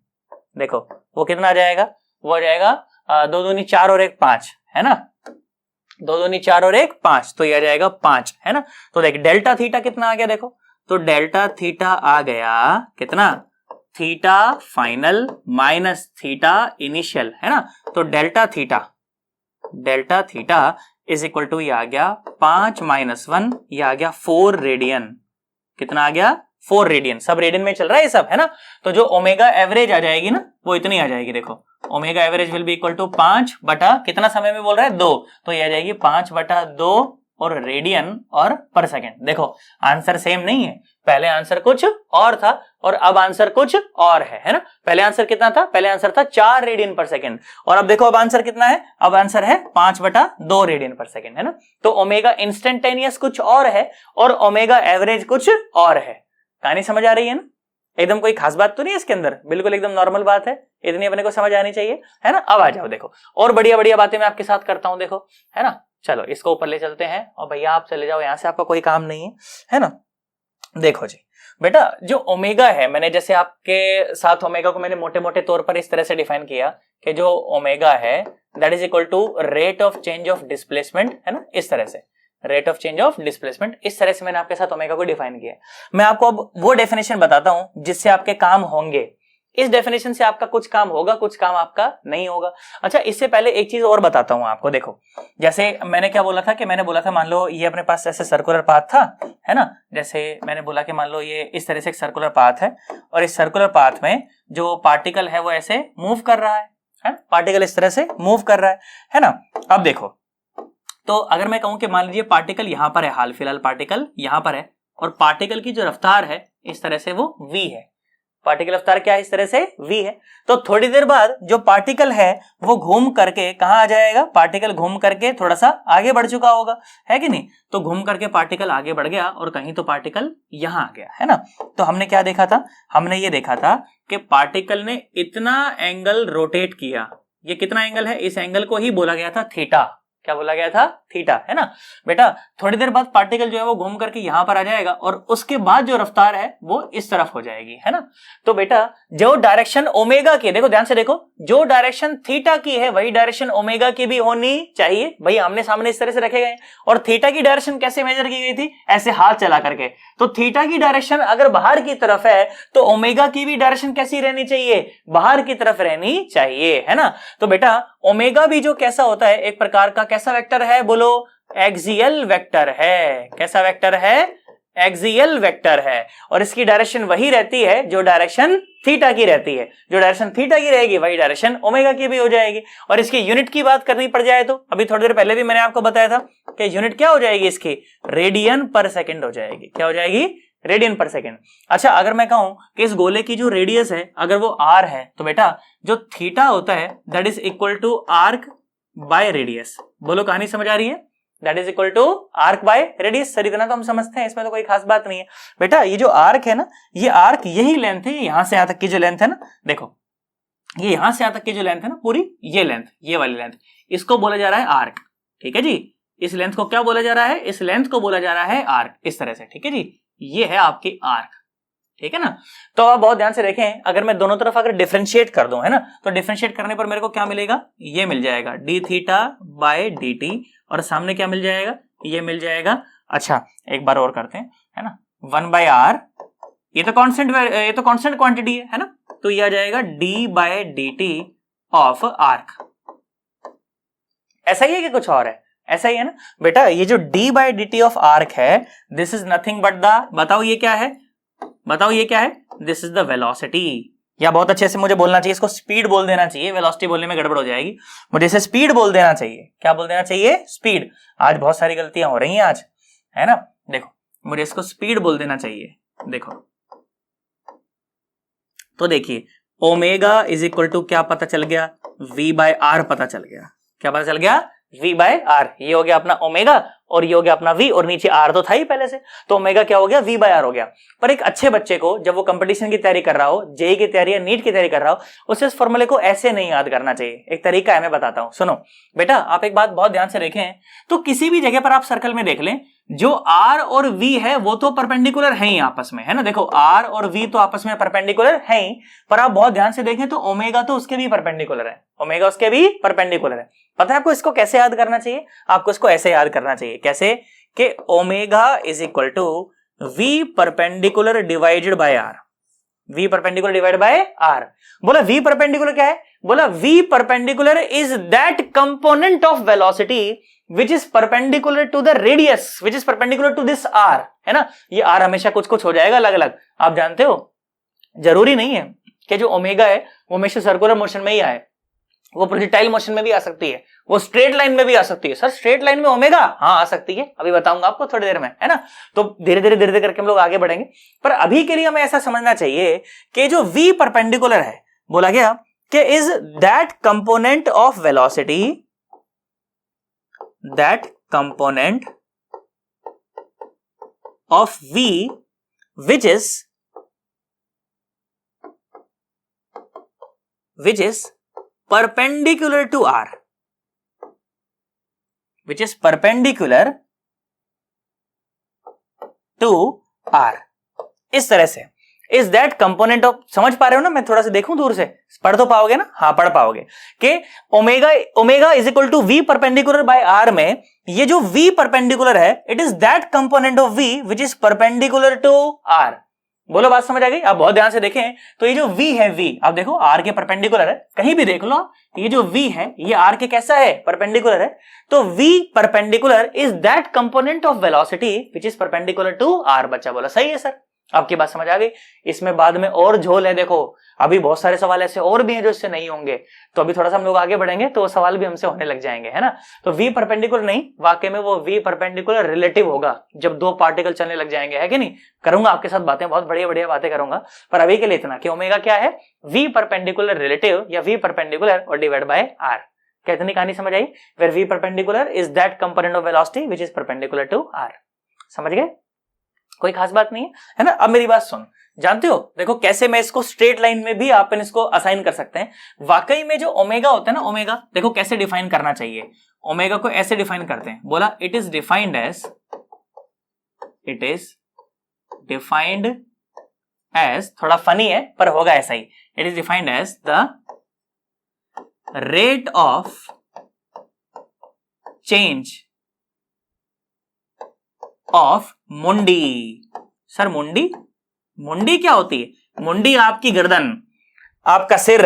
देखो वो कितना आ जाएगा, वो आ जाएगा 2 दूनी 4 और 1 5, है ना, 2 दूनी 4 और 1 5, तो ये आ जाएगा 5, है ना। तो देख डेल्टा थीटा कितना आ गया, देखो तो डेल्टा थीटा आ गया कितना, theta final minus theta initial, है ना। तो delta theta is equal to ये आ गया 5 माइनस 1, ये आ गया 4 रेडियन। कितना आ गया, 4 रेडियन। सब रेडियन में चल रहा है ये सब, है ना। तो जो ओमेगा एवरेज आ जाएगी ना वो इतनी आ जाएगी। देखो omega average will be equal to 5 बटा कितना समय में बोल रहा है 2, तो ये आ जाएगी 5 बटा 2 और रेडियन और पर सेकेंड। देखो आंसर सेम नहीं है, पहले आंसर कुछ और था और अब आंसर कुछ और है ना। पहले आंसर कितना था, पहले आंसर था 4 रेडियन पर सेकेंड, और अब देखो अब आंसर कितना है, अब आंसर है 5 बटा 2 रेडियन पर सेकेंड, है ना। तो ओमेगा इंस्टेंटेनियस कुछ और है और ओमेगा एवरेज कुछ और है। कहानी समझ आ रही है ना, एकदम कोई खास बात तो नहीं है इसके अंदर, बिल्कुल एकदम नॉर्मल बात है, इतनी अपने को समझ आनी चाहिए, है ना। अब आ जाओ, देखो और बढ़िया बढ़िया बातें मैं आपके साथ करता हूं, देखो, है ना। चलो इसको ऊपर ले चलते हैं और भैया आप चले जाओ, यहां से आपका कोई काम नहीं है ना। देखो जी बेटा, जो ओमेगा है, मैंने जैसे आपके साथ ओमेगा को मैंने मोटे मोटे तौर पर इस तरह से डिफाइन किया कि जो ओमेगा है that is equal to rate of change of displacement, है ना, इस तरह से rate of change of displacement, इस तरह से मैंने आपके साथ ओमेगा को डिफाइन किया। मैं आपको अब वो डेफिनेशन बताता हूं जिससे आपके काम होंगे। इस डेफिनेशन से आपका कुछ काम होगा, कुछ काम आपका नहीं होगा। अच्छा इससे पहले एक चीज और बताता हूं आपको। देखो जैसे मैंने क्या बोला था कि मैंने बोला था मान लो ये अपने पास ऐसे सर्कुलर पाथ था, है ना। जैसे मैंने बोला कि मान लो ये इस तरह से एक सर्कुलर पाथ है और इस सर्कुलर पाथ में जो पार्टिकल है वो ऐसे मूव कर रहा है, पार्टिकल इस तरह से मूव कर रहा है ना। अब देखो तो अगर मैं कहूं कि मान लीजिए पार्टिकल यहां पर है, हाल फिलहाल पार्टिकल यहां पर है और पार्टिकल की जो रफ्तार है इस तरह से वो v है, पार्टिकल रफ्तार क्या है, इस तरह से v है। तो थोड़ी देर बाद जो पार्टिकल है वो घूम करके कहां आ जाएगा, पार्टिकल घूम करके थोड़ा सा आगे बढ़ चुका होगा, है कि नहीं। तो घूम करके पार्टिकल आगे बढ़ गया और कहीं तो पार्टिकल यहां आ गया, है ना। तो हमने क्या देखा था, हमने ये देखा था कि पार्टिकल ने इतना एंगल रोटेट किया। ये कितना एंगल है, इस एंगल को ही बोला गया था थीटा। क्या बोला गया था, थीटा, है ना। बेटा थोड़ी देर बाद पार्टिकल जो है वो घूम करके यहां पर आ जाएगा और उसके बाद जो रफ्तार है वो इस तरफ हो जाएगी, है ना। तो बेटा जो डायरेक्शन ओमेगा की, देखो ध्यान से देखो, जो डायरेक्शन थीटा की है वही डायरेक्शन ओमेगा की भी होनी चाहिए। भाई आमने सामने इस तरह से रखे गए और थीटा की डायरेक्शन कैसे मेजर की गई थी, ऐसे हाथ चला करके। तो थीटा की डायरेक्शन अगर बाहर की तरफ है तो ओमेगा की भी डायरेक्शन कैसी रहनी चाहिए, बाहर की तरफ रहनी चाहिए, है ना। तो बेटा ओमेगा भी जो कैसा होता है, एक प्रकार का कैसा वेक्टर है, बोलो एक्सियल वेक्टर है। कैसा वेक्टर है, एक्सियल वेक्टर है। और इसकी डायरेक्शन वही रहती है जो डायरेक्शन थीटा की रहती है। जो डायरेक्शन थीटा की रहेगी वही डायरेक्शन ओमेगा की भी हो जाएगी। और इसकी यूनिट की बात करनी पड़ जाए तो अभी थोड़ी देर पहले भी मैंने आपको बताया था कि यूनिट क्या हो जाएगी इसकी, रेडियन पर सेकेंड हो जाएगी। क्या हो जाएगी, रेडियन पर सेकेंड। अच्छा अगर मैं कहूं कि इस गोले की जो रेडियस है अगर वो r है तो बेटा जो थीटा होता है that is equal to arc by radius. बोलो कहानी समझ आ रही है, that is equal to arc by radius. Sir इतना तो हम समझते हैं, इसमें तो कोई खास बात नहीं है। बेटा ये जो आर्क है ना, ये आर्क यही लेंथ है, यहां से यहां तक की जो लेंथ है ना, देखो ये यहां से यहां तक की जो लेंथ है ना पूरी, ये लेंथ, ये वाली लेंथ, इसको बोला जा रहा है आर्क। ठीक है जी, इस लेंथ को क्या बोला जा रहा है, इस लेंथ को बोला जा रहा है आर्क, इस तरह से। ठीक है जी, ये है आपकी आर्क, ठीक है ना। तो आप बहुत ध्यान से देखें, अगर मैं दोनों तरफ अगर डिफरेंशिएट कर दूं, है ना, तो डिफरेंशिएट करने पर मेरे को क्या मिलेगा, ये मिल जाएगा D theta by d T, और सामने क्या मिल जाएगा, ये मिल जाएगा। अच्छा एक बार और करते हैं, है ना, 1 बाय आर, ये तो कांस्टेंट क्वांटिटी है ना, तो ये आ जाएगा d by d t of arc. ऐसा ही है कि कुछ और है, ऐसा ही है ना बेटा। ये जो d by d t of arc है this is nothing but the, बताओ ये क्या है, बताओ ये क्या है, दिस इज द वेलोसिटी। या बहुत अच्छे से मुझे बोलना चाहिए, इसको स्पीड बोल देना चाहिए, वेलोसिटी बोलने में गड़बड़ हो जाएगी, मुझे इसे स्पीड बोल देना चाहिए। क्या बोल देना चाहिए, स्पीड। आज बहुत सारी गलतियां हो रही हैं आज, है ना। देखो मुझे इसको स्पीड बोल देना चाहिए। देखो तो देखिए ओमेगा इज इक्वल टू क्या पता चल गया, v बाय आर पता चल गया। क्या पता चल गया, v बाय आर। ये हो गया अपना ओमेगा और ये हो गया अपना v, और नीचे r तो था ही पहले से, तो ओमेगा क्या हो गया, v बाय आर हो गया। पर एक अच्छे बच्चे को जब वो कंपटीशन की तैयारी कर रहा हो, जेई की तैयारी या नीट की तैयारी कर रहा हो, उसे इस फॉर्मूले को ऐसे नहीं याद करना चाहिए। एक तरीका है, मैं बताता हूं, सुनो बेटा। आप एक बात बहुत ध्यान से देखें, तो किसी भी जगह पर आप सर्कल में देख लें, जो R और V है वो तो परपेंडिकुलर है ही आपस में, है ना। देखो R और V तो आपस में परपेंडिकुलर है ही, पर आप बहुत ध्यान से देखें तो ओमेगा तो उसके भी परपेंडिकुलर है, ओमेगा उसके भी परपेंडिकुलर है। पता है आपको इसको कैसे याद करना चाहिए? आपको इसको ऐसे याद करना चाहिए, कैसे कि omega is equal to V perpendicular divided by R, V perpendicular divided by R। बोला V परपेंडिकुलर क्या है? बोला V perpendicular is that component of velocity which is perpendicular to the radius which is perpendicular to this r, है ना। ये r हमेशा कुछ कुछ हो जाएगा अलग अलग, आप जानते हो। जरूरी नहीं है कि जो ओमेगा है वो हमेशा सर्कुलर मोशन में ही आए, वो प्रोजेक्टाइल मोशन में भी आ सकती है, वो स्ट्रेट लाइन में भी आ सकती है। सर स्ट्रेट लाइन में ओमेगा? हाँ आ सकती है, अभी बताऊंगा आपको थोड़ी देर में, है ना। तो धीरे धीरे करके हम लोग आगे बढ़ेंगे, पर अभी के लिए हमें ऐसा समझना चाहिए कि जो v परपेंडिकुलर है, बोला गया कि is that component of velocity, that component of V which is perpendicular to R, which is perpendicular to R। इस तरह से इज दैट कंपोनेंट ऑफ, समझ पा रहे हो ना? मैं थोड़ा सा देखूं दूर से, पढ़ तो पाओगे ना? हाँ पढ़ पाओगे कि omega is equal to V perpendicular by R में ये जो V परपेंडिकुलर है it is that component of V which is perpendicular to R। बोलो बात समझ आ गई? आप बहुत ध्यान से देखें तो ये जो V है, V आप देखो R के परपेंडिकुलर है, कहीं भी देख लो, ये जो V है ये R के कैसा है? परपेंडिकुलर है। तो V perpendicular is that component of velocity which is perpendicular to R। बच्चा बोला सही है सर, आपकी बात समझ आ गई। इसमें बाद में और झोल है, देखो अभी बहुत सारे सवाल ऐसे और भी हैं जो इससे नहीं होंगे, तो अभी थोड़ा सा हम लोग आगे बढ़ेंगे तो सवाल भी हमसे होने लग जाएंगे, है ना। तो V परपेंडिकुलर नहीं, वाकई में वो V परपेंडिकुलर रिलेटिव होगा जब दो पार्टिकल चलने लग जाएंगे, है कि नहीं। करूंगा आपके साथ बातें, बहुत बढ़िया बढ़िया बातें करूंगा, पर अभी के लिए इतना कि ओमेगा क्या है? V परपेंडिकुलर रिलेटिव या V परपेंडिकुलर और डिवाइड बाय R। क्या इतनी कहानी समझ आई? Where V perpendicular is that component of velocity which is perpendicular to R। समझ गए? कोई खास बात नहीं है ना। अब मेरी बात सुन, जानते हो देखो कैसे मैं इसको स्ट्रेट लाइन में भी आप इसको असाइन कर सकते हैं। वाकई में जो ओमेगा होता है ना, ओमेगा देखो कैसे डिफाइन करना चाहिए। ओमेगा को ऐसे डिफाइन करते हैं, बोला इट इज डिफाइंड एज, थोड़ा फनी है पर होगा ऐसा ही, it is defined as the rate of change of मुंडी। सर मुंडी क्या होती है? मुंडी आपकी गर्दन, आपका सिर।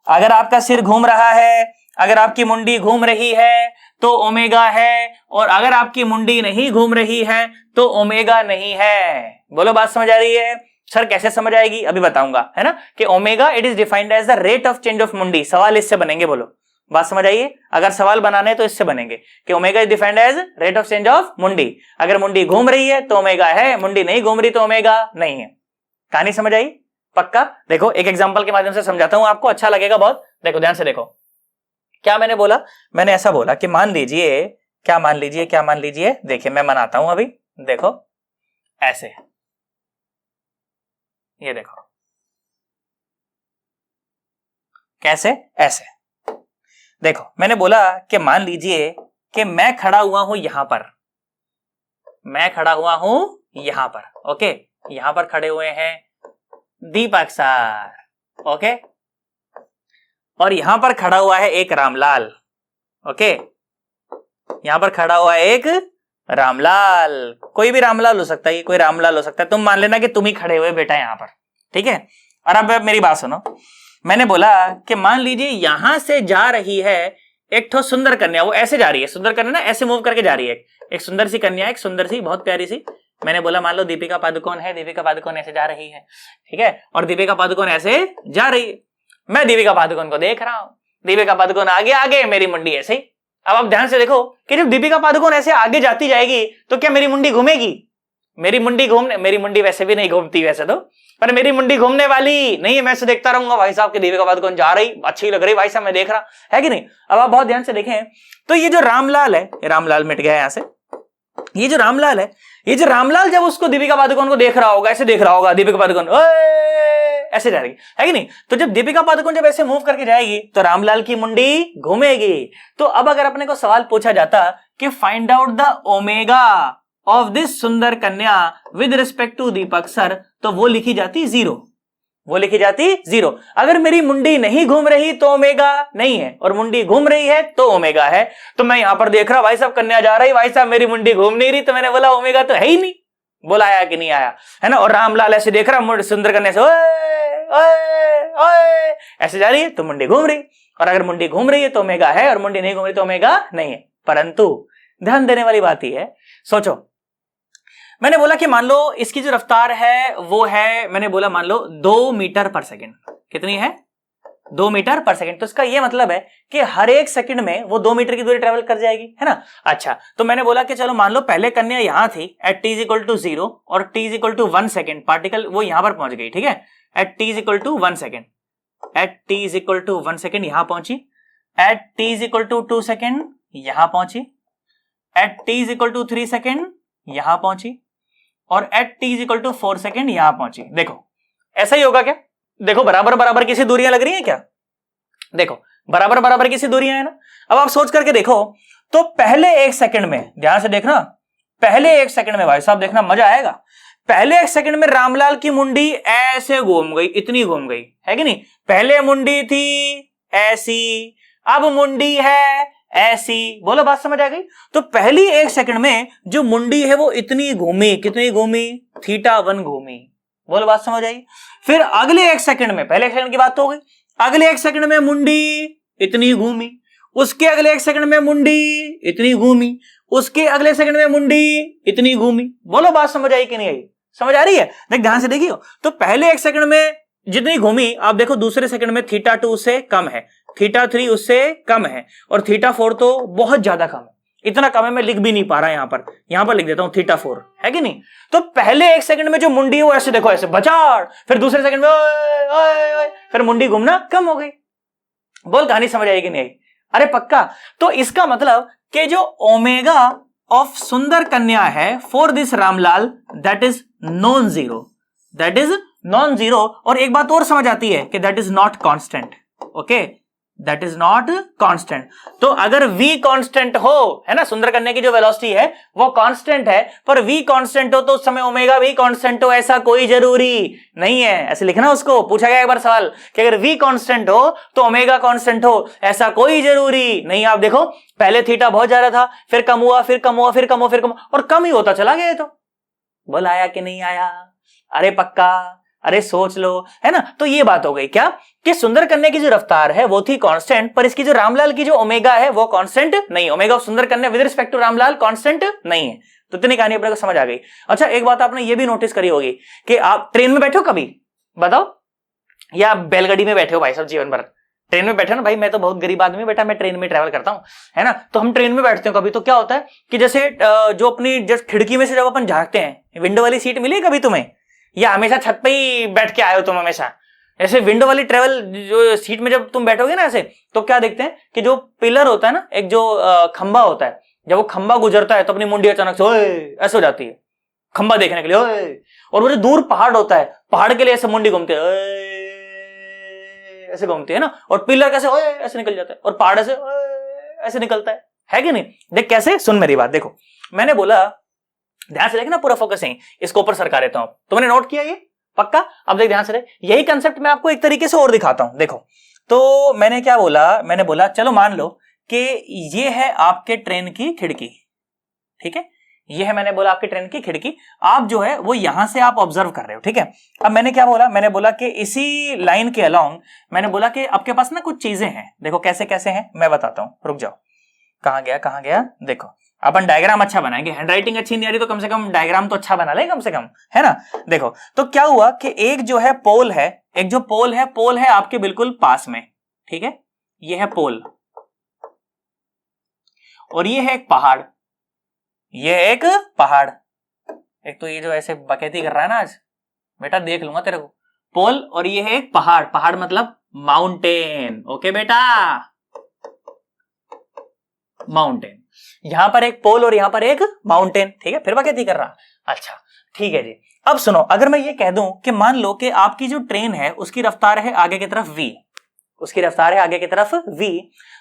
अगर आपका सिर घूम रहा है, अगर आपकी मुंडी घूम रही है तो ओमेगा है, और अगर आपकी मुंडी नहीं घूम रही है तो ओमेगा नहीं है। बोलो बात समझ आ रही है? सर कैसे समझ आएगी? अभी बताऊंगा, है ना। कि omega it is defined as the rate of change of मुंडी। सवाल इससे बनेंगे, बोलो बात समझ आइए। अगर सवाल बनाने तो इससे बनेंगे कि omega is defined as rate of change of मुंडी। अगर मुंडी घूम रही है तो ओमेगा है, मुंडी नहीं घूम रही तो ओमेगा नहीं है। कहानी समझ आई? पक्का? देखो एक एग्जांपल के माध्यम से समझाता हूं, आपको अच्छा लगेगा बहुत। देखो ध्यान से देखो, क्या मैंने बोला? मैंने ऐसा बोला कि मान लीजिए, क्या मान लीजिए, देखिए मैं मनाता हूं अभी, देखो ऐसे, ये देखो कैसे, ऐसे देखो। मैंने बोला कि मान लीजिए कि मैं खड़ा हुआ हूं यहां पर, ओके। यहां पर खड़े हुए हैं दीपक सर, ओके, और यहां पर खड़ा हुआ है एक रामलाल, ओके। यहां पर खड़ा हुआ है एक रामलाल, कोई भी रामलाल हो सकता है, कोई रामलाल हो सकता है। तुम मान लेना कि तुम ही खड़े हुए बेटा यहां पर, ठीक है। और अब मेरी बात सुनो, मैंने बोला कि मान लीजिए यहां से जा रही है एक ठो सुंदर कन्या, वो ऐसे जा रही है, सुंदर कन्या ना ऐसे मूव करके जा रही है, एक सुंदर सी कन्या, एक सुंदर सी बहुत प्यारी सी। मैंने बोला मान लो दीपिका पादुकोण है, दीपिका पादुकोण ऐसे जा रही है, ठीक है, और दीपिका पादुकोण ऐसे जा रही है। मैं दीपिका पादुकोण को देख रहा हूं, दीपिका पादुकोण आगे आगे, मेरी मुंडी ऐसे ही। अब आप ध्यान से देखो कि जब दीपिका पादुकोण ऐसे आगे जाती जाएगी तो क्या मेरी मुंडी घूमेगी? मेरी मुंडी वैसे भी नहीं घूमती वैसे तो, पर मेरी मुंडी घूमने वाली नहीं है। मैं ऐसे देखता रहूंगा भाई साहब की दीपिका पादुकोण जा रही, अच्छी लग रही भाई साहब, मैं देख रहा, है कि नहीं। अब आप बहुत ध्यान से देखें तो ये जो रामलाल है, रामलाल मिट गया यहां से, ये जो रामलाल जब उसको दीपिका पादुकोण को देख रहा होगा, ऐसे देख रहा होगा, दीपिका पादुकोण ऐसे जा रही है कि नहीं। तो जब दीपिका पादुकोण जब ऐसे मूव करके जाएगी तो रामलाल की मुंडी घूमेगी। तो अब अगर अपने को सवाल पूछा जाता कि find out the omega of this सुंदर कन्या with respect to Deepak sir, तो वो लिखी जाती 0, वो लिखी जाती 0। अगर मेरी मुंडी नहीं घूम रही तो ओमेगा नहीं है, और मुंडी घूम रही है तो ओमेगा है। तो मैं यहां पर देख रहा भाई साहब कन्या जा रही, भाई साहब मेरी मुंडी घूम नहीं रही, तो मैंने बोला ओमेगा तो है ही नहीं। बोला आया कि नहीं आया, है ना। और रामलाल ऐसे देख रहा सुंदर कन्या से, ओए ओए ओए ऐसे जा रही है तो मुंडी घूम रही, और अगर मुंडी घूम रही है तो ओमेगा है, और मुंडी नहीं घूम रही तो ओमेगा नहीं है। परंतु ध्यान देने वाली बात ही है, सोचो मैंने बोला कि मान लो इसकी जो रफ्तार है वो है, मैंने बोला मान लो 2 मीटर पर सेकंड। कितनी है? 2 मीटर पर सेकंड। तो इसका ये मतलब है कि हर एक सेकंड में वो 2 मीटर की दूरी ट्रेवल कर जाएगी, है ना। अच्छा, तो मैंने बोला कि चलो मान लो पहले कन्या यहां थी एट t = 0 और t = 1 सेकंड, पार्टिकल वो यहां पर पहुंच गई, ठीक है, at t = 1 second, at t = 1 second यहां पहुंची, एट t = 2 सेकंड यहां पहुंची, एट t = 3 सेकंड यहां पहुंची, और एट t = 4 सेकंड यहां पहुंची। देखो ऐसा ही होगा क्या? देखो बराबर बराबर की सी दूरियां लग रही हैं क्या? देखो बराबर बराबर की सी दूरियां है ना। अब आप सोच करके देखो, तो पहले 1 सेकंड में, ध्यान से देखना, पहले 1 सेकंड में भाई साहब देखना मजा आएगा, पहले 1 सेकंड में रामलाल की मुंडी ऐसे घूम गई, इतनी घूम गई, है कि नहीं। पहले मुंडी थी ऐसी, अब मुंडी है ऐसी। बोलो बात समझ आ गई। तो पहली 1 सेकंड में जो मुंडी है वो इतनी घूमी, कितनी घूमी? θ1 घूमी। बोलो बात समझ आई। फिर अगले 1 सेकंड में, पहले 1 सेकंड की बात तो हो गई, अगले 1 सेकंड में मुंडी इतनी घूमी, उसके अगले 1 सेकंड में मुंडी इतनी घूमी, उसके अगले सेकंड में मुंडी इतनी घूमी। बोलो बात समझ आई कि नहीं आई? समझ आ रही है? देख ध्यान से देखियो, तो पहले 1 सेकंड में जितनी घूमी, आप देखो दूसरे सेकंड में θ2 से कम है, θ3 उससे कम है, और θ4 तो बहुत ज्यादा कम है। इतना कम है मैं लिख भी नहीं पा रहा, यहां पर लिख देता हूं θ4, है कि नहीं। तो पहले 1 सेकंड में जो मुंडी है वो ऐसे देखो, ऐसे बचाड़, फिर दूसरे सेकंड में ओए ओए ओए, फिर मुंडी घूमना कम हो गई। बोल कहानी समझ आई कि नहीं आई? अरे पक्का। तो इसका मतलब कि जो ओमेगा ऑफ सुंदर कन्या है for this Ramlal, that is non zero, that is non zero. और एक बात और समझ आती है कि that is not constant. Okay, that is not constant. तो अगर v कांस्टेंट हो, है ना, सुंदर कन्या की जो वेलोसिटी है वो कांस्टेंट है, पर v कांस्टेंट हो तो उस समय ओमेगा भी कांस्टेंट हो, ऐसा कोई जरूरी नहीं है। ऐसे लिखना, उसको पूछा गया एक बार सवाल कि अगर v कांस्टेंट हो तो ओमेगा कांस्टेंट हो, ऐसा कोई जरूरी नहीं। आप देखो पहले थीटा बहुत ज्यादा था, फिर कम हुआ, फिर कम हुआ, फिर कम हुआ, फिर कम, और कम ही होता चला गया। तो बोल आया कि नहीं आया? अरे पक्का, अरे सोच लो, है ना। तो ये बात हो गई क्या कि सुंदर कन्या की जो रफ्तार है वो थी कांस्टेंट, पर इसकी जो रामलाल की जो ओमेगा है वो कांस्टेंट नहीं। ओमेगा ऑफ सुंदर कन्या with respect to Ramlal constant नहीं है। तो इतनी कहानी अपने को समझ आ गई। अच्छा, एक बात आपने ये भी नोटिस करी होगी कि आप ट्रेन में बैठे हो कभी, बताओ, या बैलगाड़ी में बैठे हो भाई साहब जीवन भर? ट्रेन में बैठे ना भाई, मैं तो बहुत गरीब आदमी बेटा, मैं ट्रेन में ट्रैवल करता हूं, है ना। तो हम ट्रेन में बैठते हो कभी, तो क्या होता है कि जैसे जो अपनी जस्ट खिड़की में से जब अपन झांकते हैं, विंडो वाली सीट मिली कभी तुम्हें, या हमेशा छत पे ही बैठ के आए हो तुम हमेशा? ऐसे विंडो वाली ट्रेवल जो सीट में जब तुम बैठोगे ना ऐसे, तो क्या देखते हैं कि जो पिलर होता है ना, एक जो खंबा होता है, जब वो खंबा गुजरता है तो अपनी मुंडी अचानक से ओए ऐसे हो जाती है, खंबा देखने के लिए ओए। और वो जो दूर पहाड़ होता है, पहाड़ के लिए ऐसे मुंडी घूमती है, ऐसे घूमती है ना, और पिलर कैसे ओए ऐसे निकल जाता है, और पहाड़ ऐसे ऐसे निकलता है कि नहीं। देख कैसे, सुन मेरी बात, देखो मैंने बोला ध्यान से देखना, पूरा फोकस है, इसको ऊपर सरका देता हूं, तुमने नोट किया ये पक्का? अब देख ध्यान से देख, यही कंसेप्ट मैं आपको एक तरीके से और दिखाता हूं। देखो, तो मैंने क्या बोला, मैंने बोला चलो मान लो कि ये है आपके ट्रेन की खिड़की, ठीक है, ये है मैंने बोला आपकी ट्रेन की खिड़की, आप जो है वो यहां से आप ऑब्जर्व कर रहे हो, ठीक है। अब मैंने क्या बोला, मैंने बोला कि इसी लाइन के अलोंग मैंने बोला कि आपके पास ना कुछ चीजें हैं। देखो कैसे कैसे हैं मैं बताता हूं, रुक जाओ, कहां गया, देखो अपन डायग्राम अच्छा बनाएंगे, हैंडराइटिंग अच्छी नहीं आ रही तो कम से कम डायग्राम तो अच्छा बना ले कम से कम, है ना। देखो तो क्या हुआ कि एक जो है पोल है, एक जो पोल है आपके बिल्कुल पास में, ठीक है, ये है पोल, और ये है एक पहाड़, ये एक पहाड़। एक तो ये जो ऐसे बकैती कर रहा है ना आज बेटा, देख लूंगा तेरे को। पोल और ये है एक पहाड़, पहाड़ मतलब माउंटेन, ओके बेटा, माउंटेन। यहां पर एक पोल और यहां पर एक माउंटेन, ठीक है, फिर बकैती कर रहा। अच्छा ठीक है जी। अब सुनो, अगर मैं ये कह दूं कि मान लो कि आपकी जो ट्रेन है उसकी रफ्तार है आगे की तरफ v, उसकी रफ्तार है आगे की तरफ v।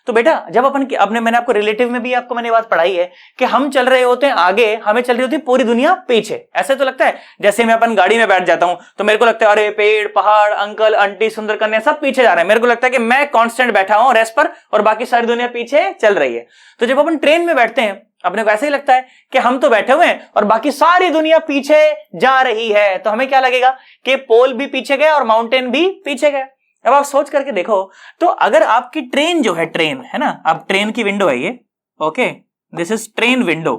तो बेटा जब अपने मैंने आपको रिलेटिव में भी आपको मैंने बात पढ़ाई है कि हम चल रहे होते हैं आगे, हमें चल रही होती है पूरी दुनिया पीछे। ऐसे तो लगता है जैसे मैं अपन गाड़ी में बैठ जाता हूं तो मेरे को लगता है अरे पेड़ पहाड़ अंकल आंटी सुंदर कन्या सब पीछे जा रहे हैं, मेरे को लगता है कि मैं कांस्टेंट बैठा हूं रेस्ट पर और बाकी सारी दुनिया पीछे चल रही है। तो जब अपन ट्रेन में बैठते हैं अपने को ऐसा ही लगता है कि हम तो बैठे हुए हैं और बाकी सारी दुनिया पीछे जा रही है। तो हमें क्या लगेगा कि पोल भी पीछे गया और माउंटेन भी पीछे गया। अब आप सोच करके देखो, तो अगर आपकी ट्रेन जो है, ट्रेन है ना, अब ट्रेन की विंडो है ये, okay, this is train window.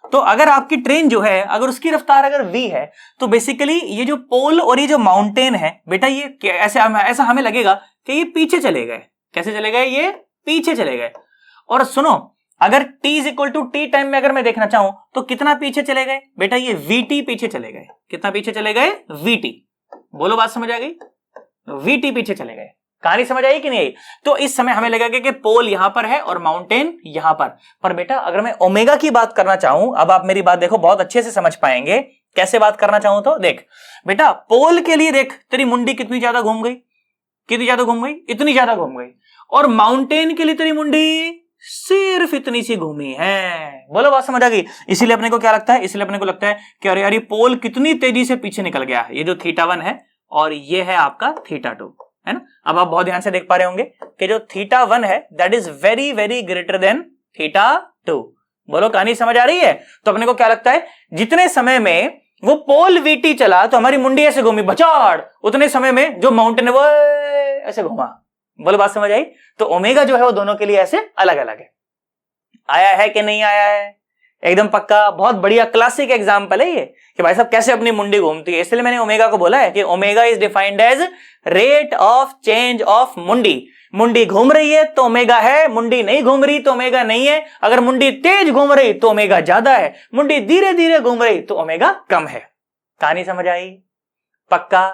तो अगर आपकी ट्रेन जो है अगर उसकी रफ्तार अगर v है तो बेसिकली ये जो पोल और ये जो माउंटेन है बेटा ये ऐसा हमें लगेगा कि ये पीछे चले गए। कैसे चले गए? ये पीछे चले गए। और सुनो, अगर t is equal to t time में अगर मैं देखना चाहूं तो कितना पीछे चले गए बेटा? ये vt पीछे चले गए। कितना पीछे चले गए? vt। बोलो बात समझ आ गई? vt पीछे चले गए। कहानी समझ आई कि नहीं आई? तो इस समय हमें लगेगा कि पोल यहां पर है और माउंटेन यहां पर बेटा अगर मैं ओमेगा की बात करना चाहूं, अब आप मेरी बात देखो बहुत अच्छे से समझ पाएंगे कैसे बात करना चाहूं। तो देख बेटा, पोल के लिए देख तेरी मुंडी कितनी ज्यादा घूम गई, कितनी ज्यादा घूम गई, इतनी ज्यादा घूम गई। और माउंटेन के लिए तेरी मुंडी सिर्फ इतनी सी घूमी है। बोलो बात समझ आ गई? इसीलिए अपने को क्या लगता है? इसलिए अपने को लगता है कि अरे यार ये पोल कितनी तेजी से पीछे निकल गया है। ये जो θ1 है और ये है आपका θ2, है ना। अब आप बहुत ध्यान से देख पा रहे होंगे कि जो θ1 है that is very very greater than θ2। बोलो कहानी समझ आ रही है? तो अपने को क्या लगता है, जितने समय में वो पोल vt चला तो हमारी मुंडी ऐसे घूमी बचाड़, उतने समय में जो माउंटेन है वो ऐसे घुमा। बोलो बात समझ आई? तो ओमेगा जो है वो दोनों के लिए ऐसे अलग अलग है। आया है कि नहीं आया है? एकदम पक्का। बहुत बढ़िया क्लासिक एग्जांपल है ये कि भाई साहब कैसे अपनी मुंडी घूमती है। इसलिए मैंने ओमेगा को बोला है कि omega is defined as rate of change of मुंडी। मुंडी घूम रही है तो ओमेगा है, मुंडी नहीं घूम रही तो ओमेगा नहीं है। अगर मुंडी तेज घूम रही तो ओमेगा ज्यादा है, मुंडी धीरे धीरे घूम रही तो ओमेगा कम है। कहानी समझ आई? पक्का?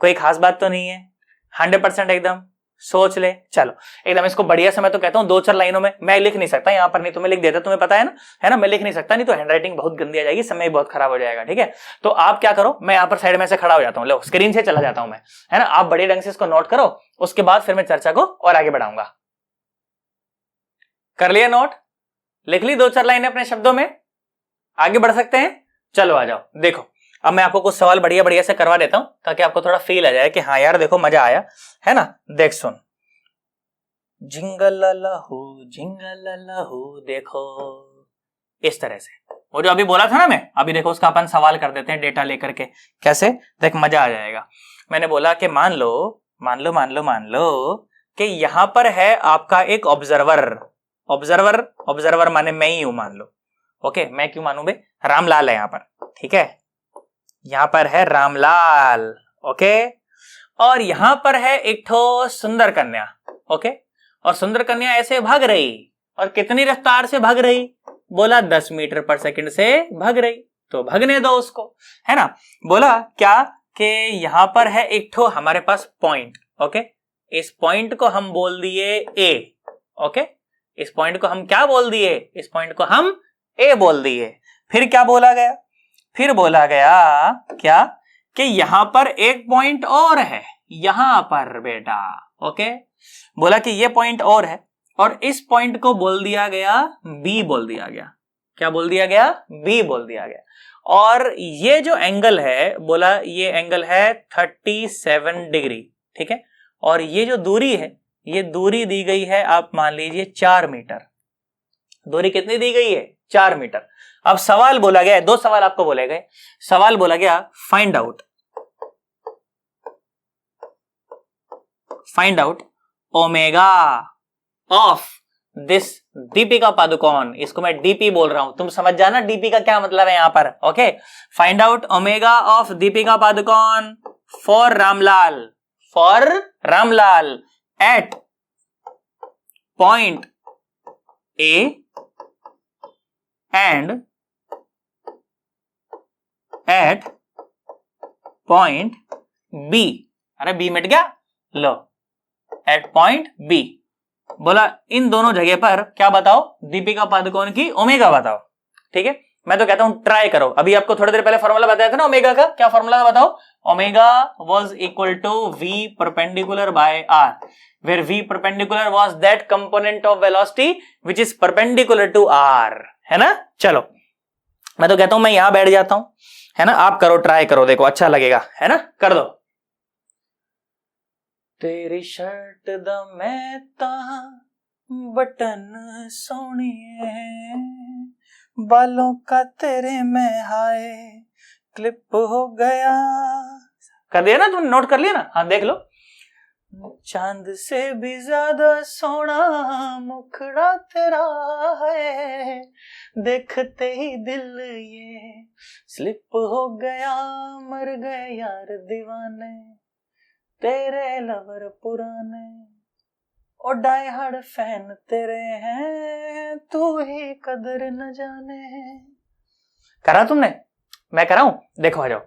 कोई खास बात तो नहीं है? 100% एकदम सोच ले। चलो एकदम इसको बढ़िया से मैं तो कहता हूं 2-4 लाइनों में। मैं लिख नहीं सकता यहां पर, नहीं तो मैं लिख देता, तुम्हें पता है ना मैं लिख नहीं सकता, नहीं तो हैंडराइटिंग बहुत गंदी आ जाएगी, समय बहुत खराब हो जाएगा। ठीक है, तो आप क्या करो, मैं यहां पर साइड में से खड़ा हो जाता हूं, लो स्क्रीन से चला जाता हूं मैं, है ना। आप बड़े ढंग से इसको नोट करो, उसके बाद फिर मैं चर्चा को और आगे बढ़ाऊंगा। कर लिया नोट? लिख ली 2-4 लाइनें अपने शब्दों में? आगे बढ़ सकते हैं? चलो आ जाओ। देखो अब मैं आपको कुछ सवाल बढ़िया बढ़िया से करवा देता हूं ताकि आपको थोड़ा फील आ जाए कि हाँ यार देखो मजा आया, है ना। देख सुन, जिंगल लहू देखो, इस तरह से वो जो अभी बोला था ना मैं, अभी देखो उसका अपन सवाल कर देते हैं डेटा लेकर के। कैसे? देख मजा आ जाएगा। मैंने बोला कि मान लो कि यहां पर है आपका एक ऑब्जर्वर माने मैं ही हूं, मान लो। ओके, मैं क्यों मानू बे? रामलाल है यहां पर, ठीक है, यहां पर है रामलाल, ओके। और यहां पर है एक ठो सुंदर कन्या, ओके। और सुंदर कन्या ऐसे भाग रही, और कितनी रफ्तार से भाग रही? बोला 10 मीटर पर सेकंड से भाग रही, तो भागने दो उसको, है ना। बोला क्या कि यहां पर है एक ठो हमारे पास पॉइंट, ओके। इस पॉइंट को हम बोल दिए ए, ओके। इस पॉइंट को हम क्या बोल दिए? इस पॉइंट को हम ए बोल दिए। फिर क्या बोला गया? फिर बोला गया क्या कि यहां पर एक पॉइंट और है, यहां पर बेटा, ओके। बोला कि ये पॉइंट और है, और इस पॉइंट को बोल दिया गया बी बोल दिया गया। क्या बोल दिया गया? बी बोल दिया गया। और ये जो एंगल है, बोला ये एंगल है 37 डिग्री, ठीक है। और ये जो दूरी है, ये दूरी दी गई है, आप मान लीजिए 4 मीटर। दूरी कितनी दी गई है? 4 मीटर। अब सवाल बोला गया, 2 सवाल आपको बोले गए। सवाल बोला गया find out omega of this Deepika Padukone. इसको मैं डीपी बोल रहा हूं, तुम समझ जाना डीपी का क्या मतलब है यहां पर, okay. Find out omega of Deepika Padukone for Ramlal at point A and at point B. अरे बी मिट गया, लो, एट पॉइंट बी। बोला इन दोनों जगह पर क्या बताओ? दीपिका पादुकोण की ओमेगा बताओ, ठीक है। मैं तो कहता हूं ट्राई करो। अभी आपको थोड़ी देर पहले फॉर्मूला बताया था ना ओमेगा का, क्या फॉर्मूला था बताओ? Omega was equal to v perpendicular by r, where v perpendicular was that component of velocity which is perpendicular to r, है ना। चलो मैं तो कहता हूं मैं यहां बैठ जाता हूं, है ना, आप करो, ट्राई करो, देखो अच्छा लगेगा, है ना, कर दो। तेरी शर्ट दा मैं ता बटन सोनिए, बालों का तेरे में हाय क्लिप हो गया। कर दिया ना तुमने, नोट कर लिया ना? हाँ देख लो। चांद से भी ज्यादा सोना मुखड़ा तेरा है, देखते ही दिल ये स्लिप हो गया, मर गए यार दीवाने तेरे लवर पुराने, ओ डाई हार्ड फैन तेरे हैं, तू ही कदर न जाने। करा तुमने? मैं कराऊं? देखो आ जाओ।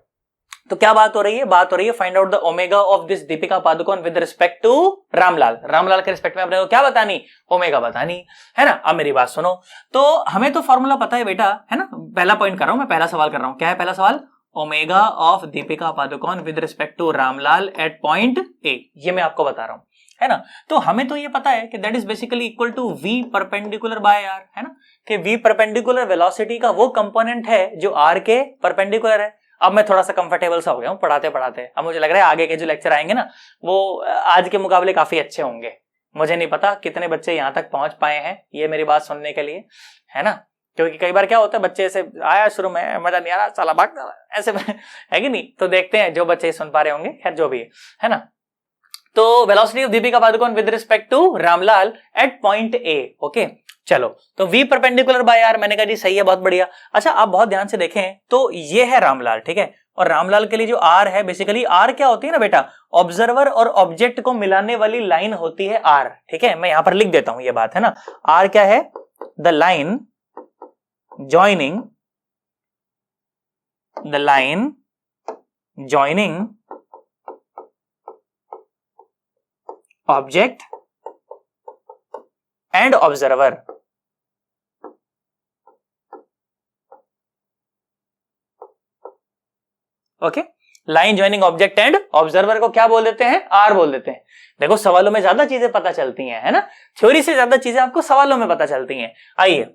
तो क्या बात हो रही है? बात हो रही है find out the omega of this Deepika Padukone with respect to Ramlal. Ramlal के रिस्पेक्ट में अपने को क्या बतानी? ओमेगा बतानी, है ना। अब मेरी बात सुनो, तो हमें तो फॉर्मूला पता है बेटा, है ना। पहला पॉइंट कर रहा हूं मैं, पहला सवाल कर रहा हूं। क्या है पहला सवाल? Omega of Deepika Padukone with respect to Ramlal at point A, ये मैं आपको बता रहा हूं, है ना। तो हमें तो ये पता है कि that is basically equal to v perpendicular by r, है ना, कि v परपेंडिकुलर वेलोसिटी का वो कंपोनेंट है जो r के परपेंडिकुलर है। अब मैं थोड़ा सा कंफर्टेबल सा हो गया हूं पढ़ाते पढ़ाते। अब मुझे लग रहा है आगे के जो लेक्चर आएंगे ना वो आज के मुकाबले काफी अच्छे होंगे। मुझे नहीं पता कितने बच्चे यहां तक पहुंच पाए हैं ये मेरी बात सुनने के लिए, है ना, क्योंकि कई बार क्या होता है बच्चे ऐसे आया शुरू में मजा नहीं आ रहा चला भाग ऐसे है कि नहीं। तो देखते हैं जो बच्चे सुन पा रहे होंगे, खैर जो भी है ना। तो velocity of Deepika Padukone with respect to Ramlal at point A, okay. चलो तो v परपेंडिकुलर बाय r, मैंने कहा जी सही है, बहुत बढ़िया। अच्छा आप बहुत ध्यान से देखें तो ये है रामलाल, ठीक है, और रामलाल के लिए जो r है, बेसिकली r क्या होती है ना बेटा, ऑब्जर्वर और ऑब्जेक्ट को मिलाने वाली लाइन होती है r, ठीक है। मैं यहां पर लिख देता हूं ये बात, है ना। r क्या है? The line joining object and observer, okay. Line joining object and observer को क्या बोल देते हैं? आर बोल देते हैं। देखो सवालों में ज्यादा चीजें पता चलती हैं, है ना, थ्योरी से ज्यादा चीजें आपको सवालों में पता चलती हैं। आइए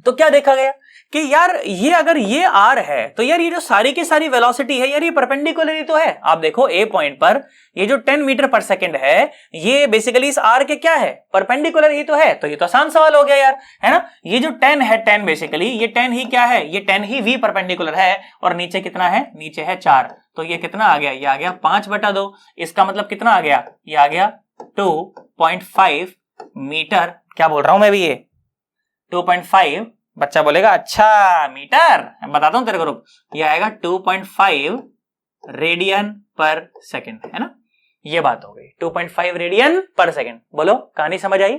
तो क्या देखा गया कि यार ये अगर ये आर है तो यार ये जो सारी की सारी वेलोसिटी है यार ये परपेंडिकुलर ही तो है। आप देखो ए पॉइंट पर ये जो 10 मीटर पर सेकंड है ये बेसिकली इस आर के क्या है? परपेंडिकुलर ही तो है। तो ये तो आसान सवाल हो गया यार, है ना। ये जो 10 है, 10 बेसिकली ये 10 ही क्या है? ये 10 ही v परपेंडिकुलर है, और नीचे कितना है? नीचे है 4। तो ये कितना आ गया? ये आ गया 5/2। इसका मतलब कितना आ गया? ये आ गया 2.5 मीटर। क्या बोल रहा हूं मैं भी? ये 2.5, बच्चा बोलेगा अच्छा मीटर, बताता हूं तेरे को, रुक। ये आएगा 2.5 रेडियन पर सेकंड, है ना। ये बात हो गई 2.5 रेडियन पर सेकंड। बोलो कहानी समझ आई?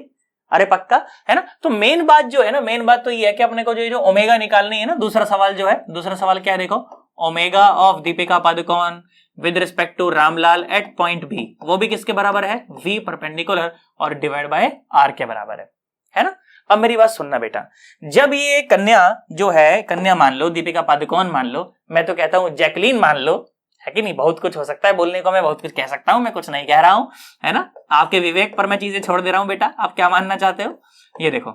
अरे पक्का, है ना। तो मेन बात जो है ना, मेन बात तो ये है कि अपने को जो ओमेगा निकालनी है ना। दूसरा सवाल जो है, दूसरा सवाल क्या है देखो, omega of Deepika Padukone with respect to Ramlal at point B, वो भी किसके बराबर है? v परपेंडिकुलर और डिवाइड बाय r के बराबर है ना। अब मेरी बात सुनना बेटा, जब ये कन्या जो है, कन्या मान लो, दीपिका पादुकोण मान लो, मैं तो कहता हूं जैकलीन मान लो, है कि नहीं। बहुत कुछ हो सकता है बोलने को, मैं बहुत कुछ कह सकता हूं, मैं कुछ नहीं कह रहा हूं, है ना। आपके विवेक पर मैं चीजें छोड़ दे रहा हूं बेटा, आप क्या मानना चाहते हो। ये देखो,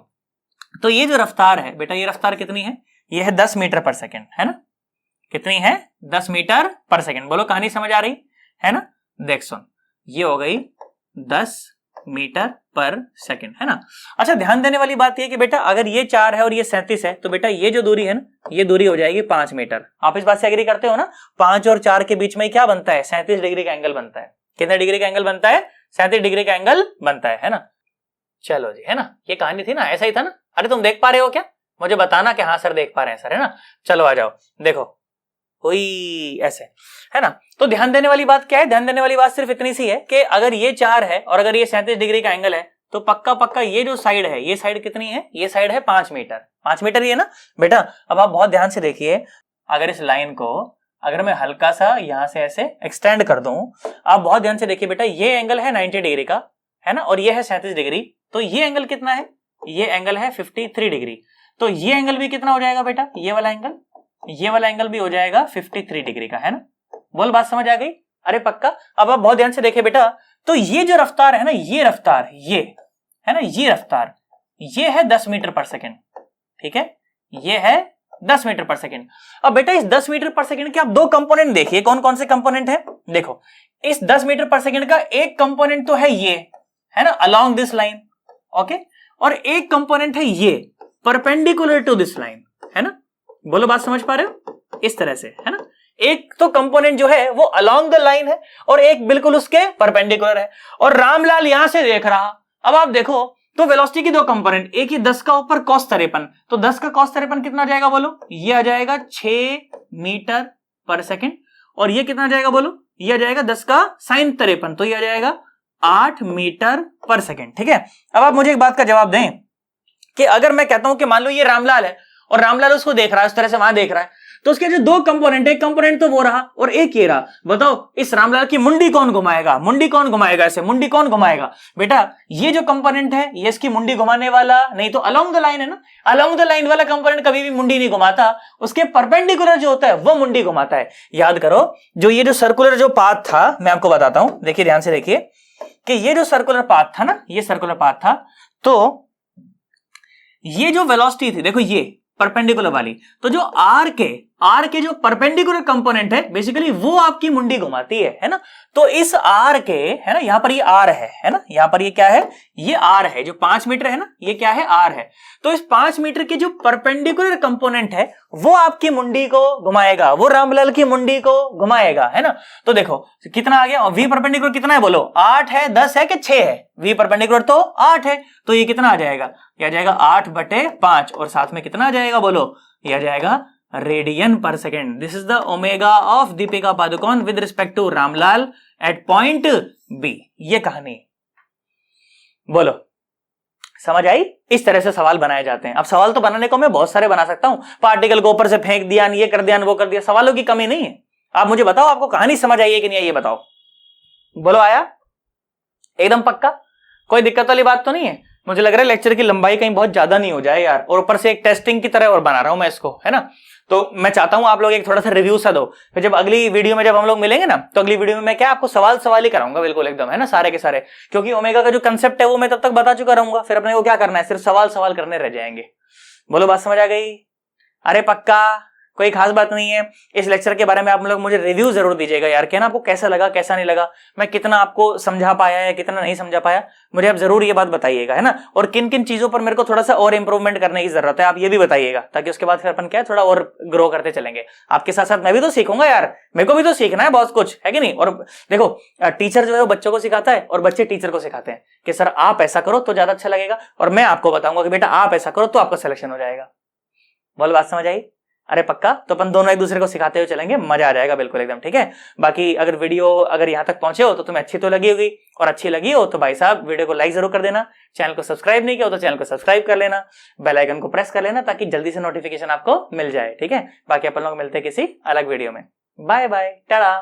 तो ये जो रफ्तार है बेटा, ये रफ्तार कितनी है? ये है 10 मीटर पर सेकेंड, है ना। कितनी है? 10 मीटर पर सेकेंड। बोलो कहानी समझ आ रही है ना। देख सुन, ये हो गई 10 मीटर पर सेकंड, है ना। अच्छा ध्यान देने वाली बात यह कि बेटा अगर ये 4 है और ये 37 है तो बेटा ये जो दूरी है ना, ये दूरी हो जाएगी 5 मीटर। आप इस बात से एग्री करते हो ना? 5 और 4 के बीच में क्या बनता है? 37 डिग्री का एंगल बनता है। कितने डिग्री का एंगल बनता है? 37 डिग्री का एंगल बनता है ना। चलो जी, है ना, ये कहानी थी ना, ऐसा ही था ना। अरे तुम देख पा रहे हो क्या? मुझे बताना कि हाँ सर देख पा रहे हैं सर, है ना। चलो आ जाओ, देखो हुई ऐसे, है ना। तो ध्यान देने वाली बात क्या है? ध्यान देने वाली बात सिर्फ इतनी सी है कि अगर ये 4 है और अगर ये 37 डिग्री का एंगल है तो पक्का पक्का ये जो साइड है, ये साइड कितनी है? ये साइड है 5 मीटर। 5 मीटर ही है ना बेटा। अब आप बहुत ध्यान से देखिए, अगर इस लाइन को अगर मैं हल्का सा यहां से ऐसे एक्सटेंड कर दूं, आप बहुत ध्यान से देखिए बेटा, ये एंगल है 90 डिग्री का, है ना, और ये है 37 डिग्री। तो ये एंगल कितना है? ये एंगल है 53 डिग्री। तो ये एंगल भी कितना हो जाएगा बेटा, ये वाला एंगल भी हो जाएगा 53 डिग्री का, है ना। बोल बात समझ आ गई? अरे पक्का। अब आप बहुत ध्यान से देखे बेटा, तो ये जो रफ्तार है ना, ये रफ्तार, ये है ना, ये रफ्तार, ये है 10 मीटर पर सेकेंड, ठीक है, ये है 10 मीटर पर सेकेंड। अब बेटा इस 10 मीटर पर सेकेंड के आप दो कंपोनेंट देखिए, कौन कौन से कंपोनेंट है। देखो इस 10 मीटर पर सेकेंड का एक कंपोनेंट तो है ये, है ना, अलोंग दिस लाइन, ओके, और एक कंपोनेंट है ये परपेंडिकुलर टू दिस लाइन, है ना। बोलो बात समझ पा रहे हो? इस तरह से, है ना, एक तो कंपोनेंट जो है वो अलोंग द लाइन है और एक बिल्कुल उसके परपेंडिकुलर है। और रामलाल यहां से देख रहा, अब आप देखो तो वेलोसिटी की दो कंपोनेंट, एक ही 10 का ऊपर cos 53, तो 10 का cos 53 कितना आ जाएगा बोलो, ये आ जाएगा 6 मीटर पर सेकेंड, और ये कितना आ जाएगा बोलो, ये आ जाएगा 10 का sin 53, तो ये आ जाएगा 8 मीटर पर सेकेंड, ठीक है। अब आप मुझे एक बात का जवाब दें कि अगर मैं कहता हूं कि मान लो ये रामलाल है और रामलाल उसको देख रहा है, उस तरह से वहां देख रहा है, तो उसके जो दो कंपोनेंट है, एक कंपोनेंट तो वो रहा और एक ये रहा, बताओ इस रामलाल की मुंडी कौन घुमाएगा, ऐसे मुंडी कौन घुमाएगा बेटा, ये जो कंपोनेंट है ये इसकी मुंडी घुमाने वाला नहीं, तो अलोंग द लाइन है ना, अलोंग द लाइन वाला कंपोनेंट कभी भी मुंडी नहीं घुमाता, उसके परपेंडिकुलर जो होता है वो मुंडी घुमाता है। याद करो, जो ये जो सर्कुलर जो पाथ था, मैं आपको बताता हूं, देखिए ध्यान से देखिए कि ये जो सर्कुलर पाथ था ना, ये सर्कुलर पाथ था, तो ये जो वेलोसिटी थी, देखो ये परपेंडिकुलर वाली, तो जो आर के जो परपेंडिकुलर कंपोनेंट है बेसिकली वो आपकी मुंडी घुमाती है ना। तो इस आर के, है ना, यहां पर ये आर है ना, यहां पर ये क्या है, ये आर है, जो 5 मीटर है ना, ये क्या है, आर है। तो इस 5 मीटर के जो परपेंडिकुलर कंपोनेंट है वो आपकी मुंडी को घुमाएगा, वो रामलाल की मुंडी को घुमाएगा, है ना। तो देखो कितना आ गया, वी परपेंडिकुलर कितना है बोलो, 8 है, 10 है कि 6 है, वी परपेंडिकुलर तो 8 है, तो ये कितना आ जाएगा, ये आ जाएगा 8/5, और साथ में कितना आ जाएगा बोलो, ये आ जाएगा radian per second. This is the omega of Deepika Padukone with respect to Ramlal at point B. ये कहानी बोलो समझ आई? इस तरह से सवाल बनाए जाते हैं। अब सवाल तो बनाने को मैं बहुत सारे बना सकता हूं, पार्टिकल को ऊपर से फेंक दिया, ये कर दिया, वो कर दिया, सवालों की कमी नहीं है। आप मुझे बताओ आपको कहानी समझ आई है कि नहीं आई, ये बताओ। बोलो आया? एकदम पक्का? कोई दिक्कत वाली बात तो नहीं है? मुझे लग रहा है लेक्चर की लंबाई कहीं बहुत ज्यादा नहीं हो जाए यार, और ऊपर से एक टेस्टिंग की तरह और बना रहा हूं मैं इसको, है ना। तो मैं चाहता हूं आप लोग एक थोड़ा सा रिव्यू सा दो, फिर जब अगली वीडियो में जब हम लोग मिलेंगे ना, तो अगली वीडियो में मैं क्या आपको सवाल ही कराऊंगा, बिल्कुल एकदम, है ना, सारे के सारे, क्योंकि ओमेगा का जो कंसेप्ट है वो मैं तब तक बता चुका रहूंगा, फिर अपने को क्या करना है, सिर्फ सवाल करने रह जाएंगे। बोलो बात समझ आ गई? अरे पक्का? कोई खास बात नहीं है। इस लेक्चर के बारे में आप लोग मुझे रिव्यू जरूर दीजिएगा यार, कहना आपको कैसा लगा, कैसा नहीं लगा, मैं कितना आपको समझा पाया या कितना नहीं समझा पाया, मुझे आप जरूर ये बात बताइएगा, है ना। और किन किन चीजों पर मेरे को थोड़ा सा और इंप्रूवमेंट करने की जरूरत है, आप ये भी बताइएगा, ताकि उसके बाद फिर अपन क्या थोड़ा और ग्रो करते चलेंगे। आपके साथ साथ मैं भी तो सीखूंगा यार, मेरे को भी तो सीखना है बहुत कुछ, है कि नहीं। और देखो टीचर जो है वो बच्चों को सिखाता है और बच्चे टीचर को सिखाते हैं कि सर आप ऐसा करो तो ज्यादा अच्छा लगेगा, और मैं आपको बताऊंगा कि बेटा आप ऐसा करो तो आपका सिलेक्शन हो जाएगा। बोल बात समझ आई? अरे पक्का? तो अपन दोनों एक दूसरे को सिखाते हुए चलेंगे, मजा आ जाएगा बिल्कुल एकदम, ठीक है। बाकी अगर वीडियो अगर यहां तक पहुंचे हो तो तुम्हें अच्छी तो लगी होगी, और अच्छी लगी हो तो भाई साहब वीडियो को लाइक जरूर कर देना, चैनल को सब्सक्राइब नहीं किया हो तो चैनल को सब्सक्राइब कर लेना, बेल आइकन को प्रेस कर लेना ताकि जल्दी से नोटिफिकेशन आपको मिल जाए, ठीक है। बाकी अपन लोग मिलते हैं किसी अलग वीडियो में। Bye bye, Tata.